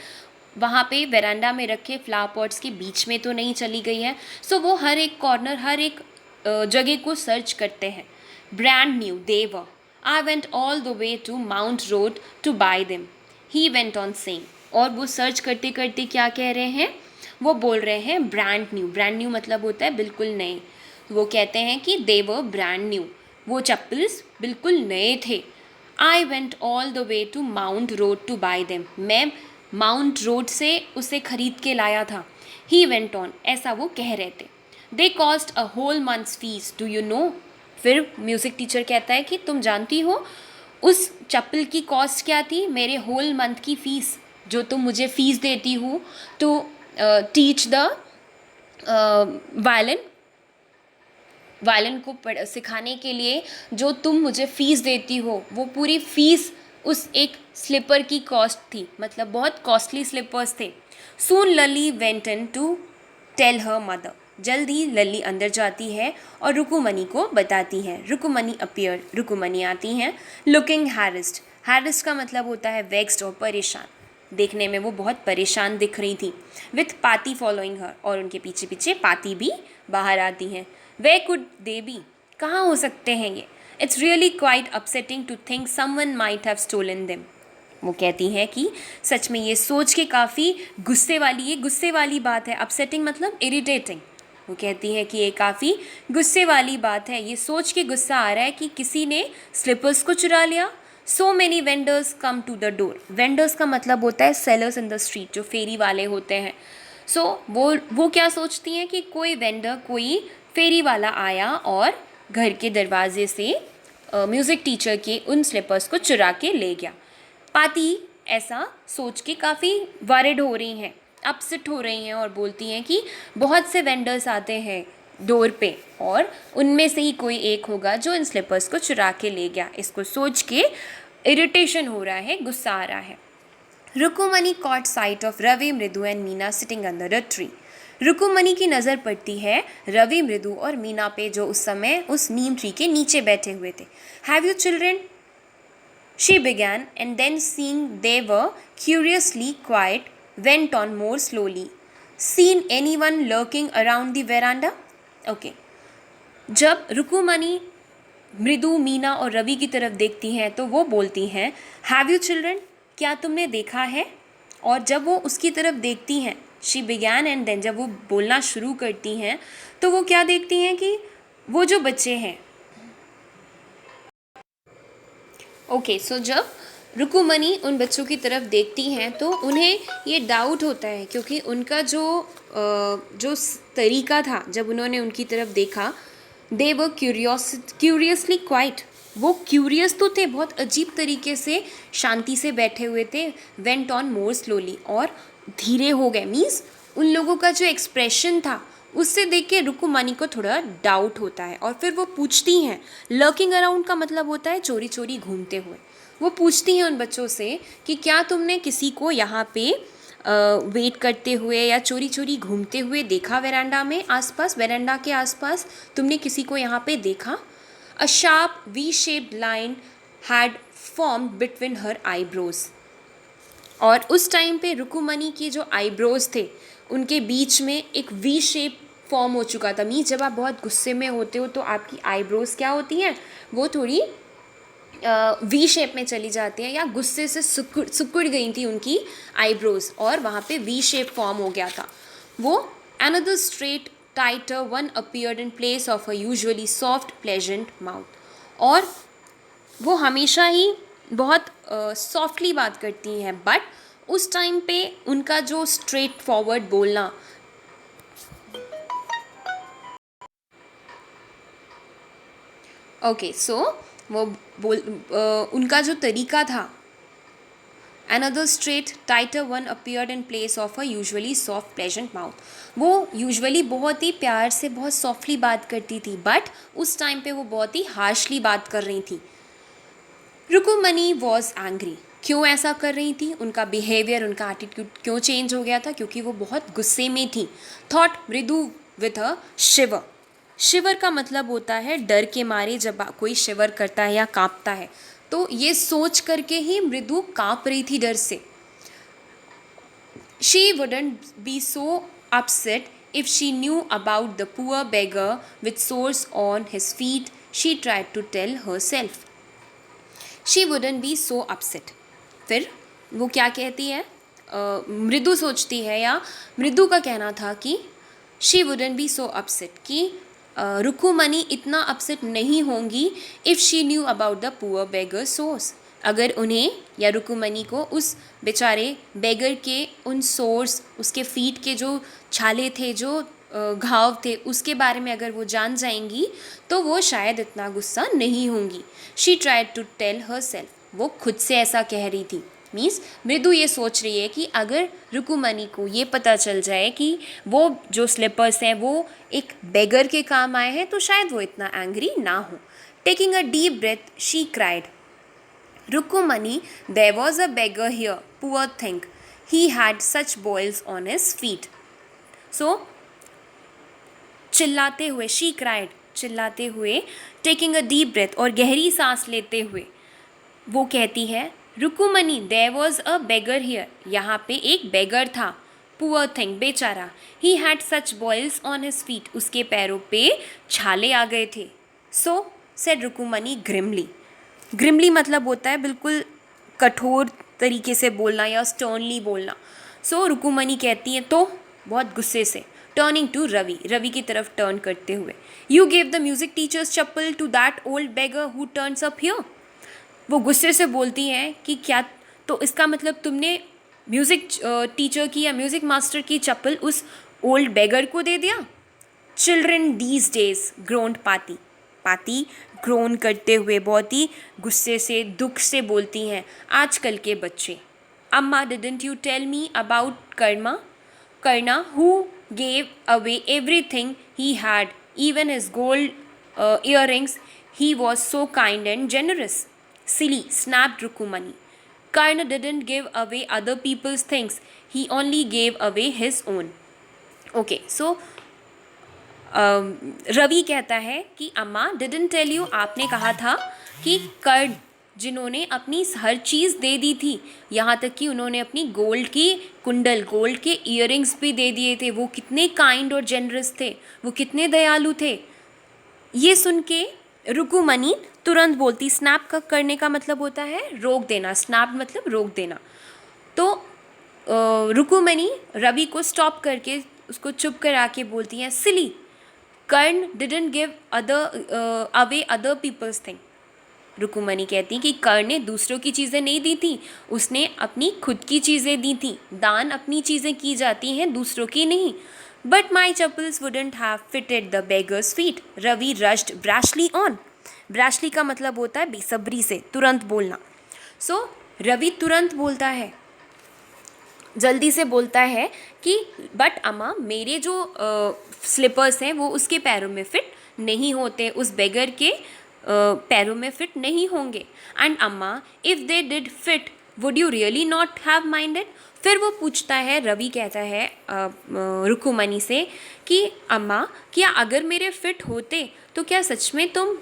वहाँ पे वेरांडा में रखे फ्लावर पॉट्स के बीच में तो नहीं चली गई है। सो वो हर एक कॉर्नर, हर एक जगह को सर्च करते हैं। Brand new they were, I went all the way to Mount Road to buy them, he went on saying. और वो सर्च करते करते क्या कह रहे हैं? वो बोल रहे हैं ब्रांड न्यू। ब्रांड न्यू मतलब होता है बिल्कुल नए। वो कहते हैं कि दे वर ब्रांड न्यू, वो चप्पल्स बिल्कुल नए थे। I went all the way to Mount Road to buy them, मैं माउंट रोड से उसे खरीद के लाया था। ही वेंट ऑन, ऐसा वो कह रहे थे। They cost a whole month's fees, do you know. फिर म्यूज़िक टीचर कहता है कि तुम जानती हो उस चप्पल की कॉस्ट क्या थी? मेरे होल मंथ की फ़ीस, जो तुम मुझे फ़ीस देती हो तो टीच द वायलिन को सिखाने के लिए जो तुम मुझे फ़ीस देती हो, वो पूरी फ़ीस उस एक स्लीपर की कॉस्ट थी, मतलब बहुत कॉस्टली स्लीपर्स थे। Soon Lalli went in to tell her mother, जल्द ही लली अंदर जाती है और रुकुमनी को बताती है। रुकुमनी अपीयर, रुकुमनी आती हैं। लुकिंग हैरिस्ड, हैरिस्ड का मतलब होता है वेक्स्ड और परेशान। देखने में वो बहुत परेशान दिख रही थी। विथ पाती फॉलोइंग हर, और उनके पीछे पीछे पाती भी बाहर आती हैं। वे कुड दे बी, कहाँ हो सकते हैं ये? It's really quite upsetting to think someone might have stolen them. वो कहती हैं कि सच में ये सोच के काफ़ी गुस्से वाली बात है। अपसेटिंग मतलब इरिटेटिंग। वो कहती है कि ये काफ़ी गुस्से वाली बात है, ये सोच के गुस्सा आ रहा है कि किसी ने स्लीपर्स को चुरा लिया। So many vendors come to the door, vendors का मतलब होता है सेलर्स इन द स्ट्रीट, जो फेरी वाले होते हैं। सो वो क्या सोचती हैं कि कोई वेंडर, कोई फेरी वाला आया और घर के दरवाजे से म्यूज़िक टीचर के उन स्लीपर्स को चुरा के ले गया। पाती ऐसा सोच के काफ़ी वरिड हो रही हैं, अपसेट हो रही हैं और बोलती हैं कि बहुत से वेंडर्स आते हैं डोर पे और उनमें से ही कोई एक होगा जो इन स्लीपर्स को चुरा के ले गया। इसको सोच के इरिटेशन हो रहा है, गुस्सा आ रहा है। Rukmani caught sight of Ravi, Mridu and Meena sitting under a tree. Rukmani की नज़र पड़ती है रवि, मृदु और मीना पे, जो उस समय उस नीम ट्री के नीचे बैठे हुए थे। Have you children, she began, and then seeing they were curiously quite went on more slowly, seen anyone lurking around the veranda. Okay, जब रुकुमनी मृदु, मीना और रवि की तरफ देखती हैं तो वो बोलती हैं, हैव यू चिल्ड्रन, क्या तुमने देखा है? और जब वो उसकी तरफ देखती हैं, शी बिगैन एंड देन, जब वो बोलना शुरू करती हैं तो वो क्या देखती हैं कि वो जो बच्चे हैं, ओके सो जब रुकुमनी उन बच्चों की तरफ देखती हैं तो उन्हें ये डाउट होता है, क्योंकि उनका जो तरीका था जब उन्होंने उनकी तरफ देखा, दे वर क्यूरियसली क्वाइट, वो क्यूरियस तो थे, बहुत अजीब तरीके से शांति से बैठे हुए थे, वेंट ऑन मोर स्लोली, और धीरे हो गए, मीन्स उन लोगों का जो एक्सप्रेशन था उससे देख के रुकुमानी को थोड़ा डाउट होता है, और फिर वो पूछती हैं, लर्किंग अराउंड का मतलब होता है चोरी चोरी घूमते हुए, वो पूछती हैं उन बच्चों से कि क्या तुमने किसी को यहाँ पे वेट करते हुए या चोरी चोरी घूमते हुए देखा, वेरांडा में आसपास, वेरांडा के आसपास तुमने किसी को यहाँ पे देखा? A sharp V shaped line had form between her eyebrows, और उस टाइम पे रुकुमनी की जो आईब्रोज थे उनके बीच में एक वी शेप फॉर्म हो चुका था। मीन्स जब आप बहुत गुस्से में होते हो तो आपकी आईब्रोज क्या होती हैं, वो थोड़ी वी शेप में चली जाती हैं, या गुस्से से सिकुड़ गई थी उनकी आईब्रोज और वहाँ पे वी शेप फॉर्म हो गया था वो। Another straight tighter one appeared in place of a usually soft pleasant mouth, और वो हमेशा ही बहुत सॉफ्टली बात करती हैं, बट उस टाइम पे उनका जो स्ट्रेट फॉरवर्ड बोलना, ओके सो वो उनका जो तरीका था, another straight tighter one appeared in place of a usually soft pleasant mouth, वो यूजुअली बहुत ही प्यार से बहुत सॉफ्टली बात करती थी, बट उस टाइम पे वो बहुत ही हार्शली बात कर रही थी। रुकुमनी वॉज एंग्री, क्यों ऐसा कर रही थी, उनका बिहेवियर, उनका एटीट्यूड क्यों चेंज हो गया था, क्योंकि वो बहुत गुस्से में थी। थॉट मृदु विथ अ शिवर, शिवर का मतलब होता है डर के मारे जब कोई शिवर करता है या कांपता है, तो ये सोच करके ही मृदु कांप रही थी डर से। She wouldn't be so upset if she knew about the poor beggar with sores on his feet, she tried to tell herself. She wouldn't be so upset, फिर वो क्या कहती है, मृदु सोचती है, या मृदु का कहना था कि she wouldn't be so upset, कि रुकुमनी इतना अपसेट नहीं होंगी if she knew about the poor beggar source, अगर उन्हें या रुकुमनी को उस बेचारे बेगर के उन सोर्स, उसके फीट के जो छाले थे, जो घाव थे, उसके बारे में अगर वो जान जाएंगी तो वो शायद इतना गुस्सा नहीं होंगी। She tried to tell herself, वो खुद से ऐसा कह रही थी। मीन्स मृदु ये सोच रही है कि अगर रुकुमनी को ये पता चल जाए कि वो जो स्लीपर्स हैं वो एक बेगर के काम आए हैं तो शायद वो इतना एंग्री ना हो। Taking a deep breath she cried, Rukmani, there was a beggar here, poor thing, he had such boils on his feet. So चिल्लाते हुए, शी क्राइड, चिल्लाते हुए, टेकिंग अ डीप ब्रेथ, और गहरी सांस लेते हुए वो कहती है, Rukmani, there was a beggar here, यहाँ पे एक बेगर था, पुअर थिंग, बेचारा, he had such boils on his feet, उसके पैरों पे छाले आ गए थे। So said Rukmani grimly, grimly मतलब होता है बिल्कुल कठोर तरीके से बोलना या स्टर्नली बोलना। सो रुकुमनी कहती है, तो बहुत गुस्से से, टर्निंग टू रवि, रवि की तरफ टर्न करते हुए, you gave the music teacher's chappal to that old beggar who turns up here, वो गुस्से से बोलती हैं कि क्या, तो इसका मतलब तुमने म्यूज़िक टीचर की या म्यूज़िक मास्टर की चप्पल उस ओल्ड बेगर को दे दिया। चिल्ड्रन दीज डेज ग्रोन्ड पाती, पाती ग्रोन करते हुए बहुत ही गुस्से से, दुख से बोलती हैं, आजकल के बच्चे। Amma, didn't you tell me about Karna who gave away everything he had, even his gold earrings, he was so kind and generous. Silly, snapped Rukumani. Karna didn't give away other people's things, he only gave away his own. Okay, so Ravi कहता है कि अम्मा, didn't tell you, आपने कहा था कि कर्ण, जिन्होंने अपनी हर चीज़ दे दी थी, यहाँ तक कि उन्होंने अपनी गोल्ड की कुंडल, गोल्ड के ईयरिंग्स भी दे दिए थे, वो कितने काइंड और जेनरस थे, वो कितने दयालु थे। ये सुन के रुकुमनी तुरंत बोलती, स्नैप का करने का मतलब होता है रोक देना, स्नैप मतलब रोक देना। तो रुकुमनी रवि को स्टॉप करके उसको चुप करा के बोलती हैं, silly, Karna didn't give away other people's thing. Rukmani कहती हैं कि कर्ण ने दूसरों की चीज़ें नहीं दी थी, उसने अपनी खुद की चीज़ें दी थी। दान अपनी चीज़ें की जाती हैं, दूसरों की नहीं। But my chappals wouldn't have fitted the beggar's feet. Ravi rushed brashly on. Brashly का मतलब होता है बेसब्री से, तुरंत बोलना। सो रवि तुरंत बोलता है, जल्दी से बोलता है कि बट अम्मा, मेरे जो स्लीपर्स हैं वो उसके पैरों में फिट नहीं होते, उस बेगर के पैरों में फिट नहीं होंगे। एंड अम्मा, if they did fit would you really not have minded. फिर वो पूछता है, रवि कहता है रुकुमनी से कि अम्मा, क्या अगर मेरे फिट होते तो क्या सच में तुम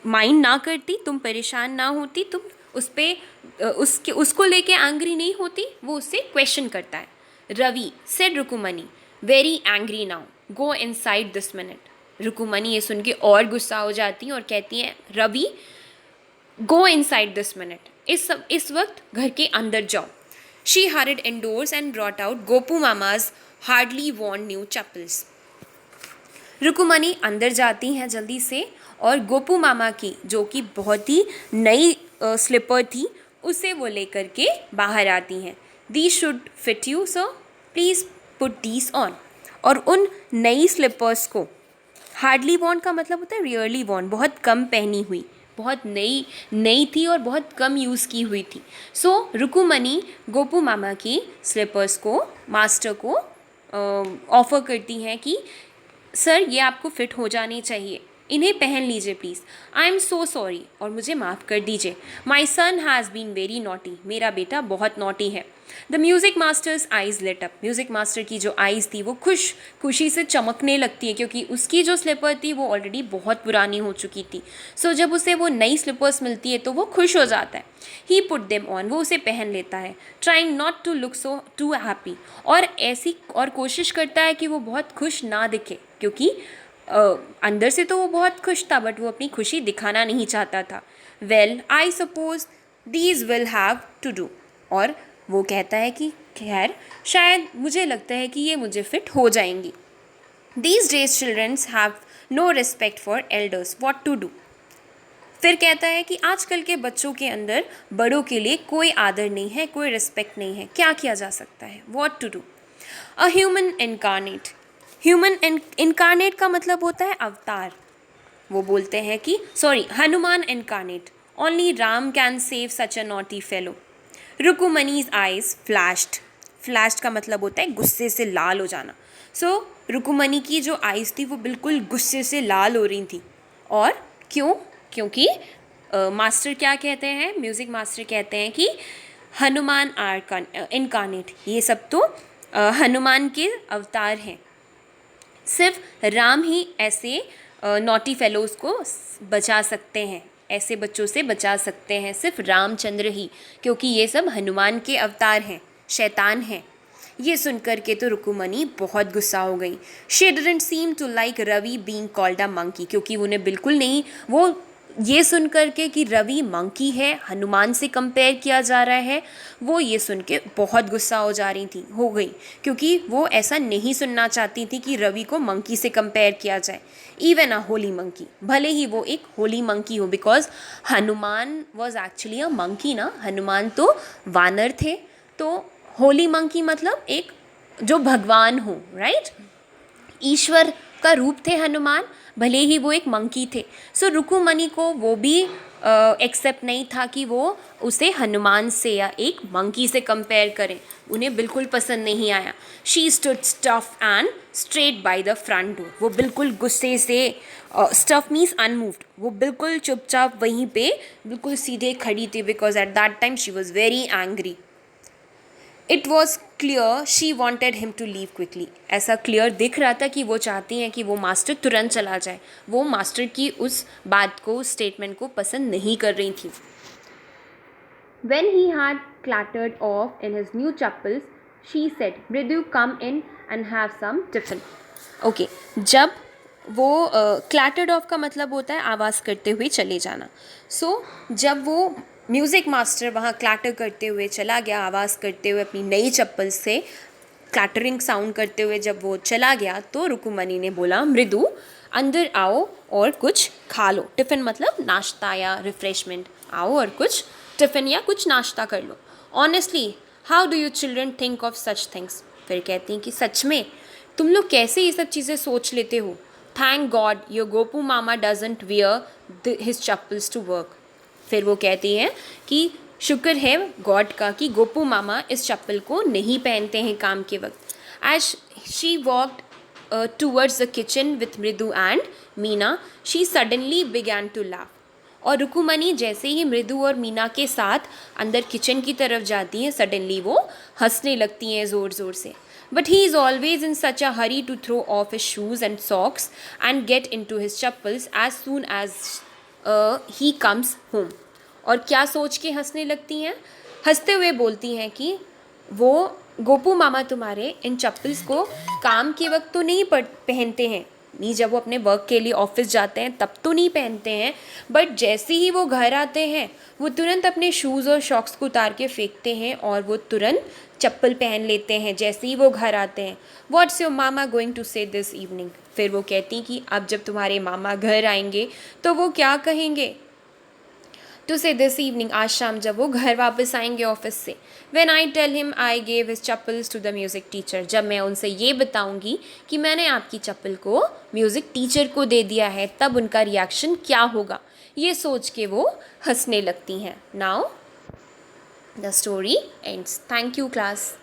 माइंड ना करती, तुम परेशान ना होती, तुम उस पर उसको लेके एंग्री नहीं होती। वो उससे क्वेश्चन करता है। Ravi said Rukmani, very angry now, go inside this minute. Rukmani ये सुन के और गुस्सा हो जाती है और कहती हैं, Ravi go inside this minute, इस वक्त घर के अंदर जाओ। She hurried indoors and brought out Gopu Mama's hardly worn new chappals. Rukmani अंदर जाती हैं जल्दी से और गोपू मामा की, जो कि बहुत ही नई स्लीपर थी, उसे वो लेकर के बाहर आती हैं। They should fit you sir, please put these on. और उन नई स्लीपर्स को, हार्डली वॉर्न का मतलब होता है रियरली वॉर्न, बहुत कम पहनी हुई, बहुत नई थी और बहुत कम यूज़ की हुई थी। सो रुकुमनी गोपू मामा की स्लीपर्स को मास्टर को ऑफ़र करती हैं कि सर ये आपको फिट हो जाने चाहिए, इन्हें पहन लीजिए please. I am so sorry, और मुझे माफ़ कर दीजिए। My son has been very naughty, मेरा बेटा बहुत नॉटी है। The music master's eyes lit up, music master की जो आइज़ थी वो खुशी से चमकने लगती है, क्योंकि उसकी जो स्लीपर थी वो ऑलरेडी बहुत पुरानी हो चुकी थी। सो जब उसे वो नई स्लीपर्स मिलती है तो वो खुश हो जाता है। ही पुट देम ऑन, वो उसे पहन लेता है। Trying not to look so too happy, और कोशिश करता है कि वो बहुत खुश ना दिखे, क्योंकि अंदर से तो वो बहुत खुश था, बट वो अपनी खुशी दिखाना नहीं चाहता था। Well I suppose these will have to do, और वो कहता है कि खैर शायद मुझे लगता है कि ये मुझे फिट हो जाएंगी। These days childrens have no respect for elders, what to do. फिर कहता है कि आजकल के बच्चों के अंदर बड़ों के लिए कोई आदर नहीं है, कोई रिस्पेक्ट नहीं है, क्या किया जा सकता है, what to do. A human incarnate, human incarnate का मतलब होता है अवतार। वो बोलते हैं कि Hanuman incarnate, only Ram can save such a naughty fellow. Rukmani's eyes flashed, flashed का मतलब होता है गुस्से से लाल हो जाना। सो रुकुमनी की जो आइज़ थी वो बिल्कुल गुस्से से लाल हो रही थी। और क्यों? क्योंकि मास्टर क्या कहते हैं, म्यूज़िक मास्टर कहते हैं कि हनुमान आर इनकारनेट, ये सब तो हनुमान के अवतार हैं। सिर्फ राम ही ऐसे नॉटी फेलोज़ को बचा सकते हैं, ऐसे बच्चों से बचा सकते हैं सिर्फ रामचंद्र ही, क्योंकि ये सब हनुमान के अवतार हैं, शैतान हैं। ये सुनकर के तो रुकुमनी बहुत गुस्सा हो गई। She didn't seem to like Ravi being called a monkey, क्योंकि उन्हें बिल्कुल नहीं, वो ये सुन कर के कि रवि मंकी है, हनुमान से कंपेयर किया जा रहा है, वो ये सुन के बहुत गुस्सा हो गई, क्योंकि वो ऐसा नहीं सुनना चाहती थी कि रवि को मंकी से कंपेयर किया जाए, इवन अ होली मंकी, भले ही वो एक होली मंकी हो, because Hanuman was actually a monkey ना, हनुमान तो वानर थे, तो होली मंकी मतलब एक जो भगवान हो, राइट, ईश्वर का रूप थे हनुमान, भले ही वो एक मंकी थे। सो रुकुमनी को वो भी एक्सेप्ट नहीं था कि वो उसे हनुमान से या एक मंकी से कंपेयर करें, उन्हें बिल्कुल पसंद नहीं आया। She stood stuff and straight by the front door, वो बिल्कुल गुस्से से, स्टफ मीन्स अनमूव्ड, वो बिल्कुल चुपचाप वहीं पे बिल्कुल सीधे खड़ी थी, because at that time she was very angry. It was clear she wanted him to leave quickly, ऐसा क्लियर दिख रहा था कि वो चाहती हैं कि वो मास्टर तुरंत चला जाए, वो मास्टर की उस बात को, उस स्टेटमेंट को पसंद नहीं कर रही थी। When he had clattered off in his new chappals, she said, Mridu, come in and have some tiffin. Okay, जब वो क्लैटर्ड ऑफ का मतलब होता है आवाज़ करते हुए चले जाना। सो जब वो म्यूज़िक मास्टर वहाँ क्लैटर करते हुए चला गया, आवाज़ करते हुए अपनी नई चप्पल से क्लैटरिंग साउंड करते हुए जब वो चला गया, तो रुकुमनी ने बोला, मृदु अंदर आओ और कुछ खा लो। टिफ़िन मतलब नाश्ता या रिफ्रेशमेंट। आओ और कुछ टिफ़िन या कुछ नाश्ता कर लो। Honestly how do you children think of such things. फिर कहती हैं कि सच में तुम लोग कैसे ये सब चीज़ें सोच लेते हो। Thank God your Gopu mama doesn't wear his chappals to work. फिर वो कहती हैं कि शुक्र है गॉड का कि गोपू मामा इस चप्पल को नहीं पहनते हैं काम के वक्त। As she walked towards the kitchen with Mridu and Meena, she suddenly began to laugh. और रुकुमनी जैसे ही मृदु और मीना के साथ अंदर किचन की तरफ जाती हैं, सडनली वो हंसने लगती हैं ज़ोर ज़ोर से। But he is always in such a hurry to throw off his shoes and socks and get into his chappals as soon as he comes home. और क्या सोच के हंसने लगती हैं, हंसते हुए बोलती हैं कि वो गोपू मामा तुम्हारे इन चप्पल्स को काम के वक्त तो नहीं पहनते हैं, नहीं जब वो अपने वर्क के लिए ऑफिस जाते हैं तब तो नहीं पहनते हैं, बट जैसे ही वो घर आते हैं वो तुरंत अपने शूज़ और शॉक्स को उतार के फेंकते हैं और वो तुरंत चप्पल पहन लेते हैं जैसे ही वो घर आते हैं। What's your mama going to say this evening. फिर वो कहती कि अब जब तुम्हारे मामा घर आएंगे तो वो क्या कहेंगे। टू से दिस इवनिंग, आज शाम जब वो घर वापस आएंगे ऑफिस से। When I tell him I gave his chappals to the music teacher, जब मैं उनसे ये बताऊंगी कि मैंने आपकी चप्पल को म्यूज़िक टीचर को दे दिया है, तब उनका रिएक्शन क्या होगा, ये सोच के वो हंसने लगती हैं। Now the story ends. Thank you class.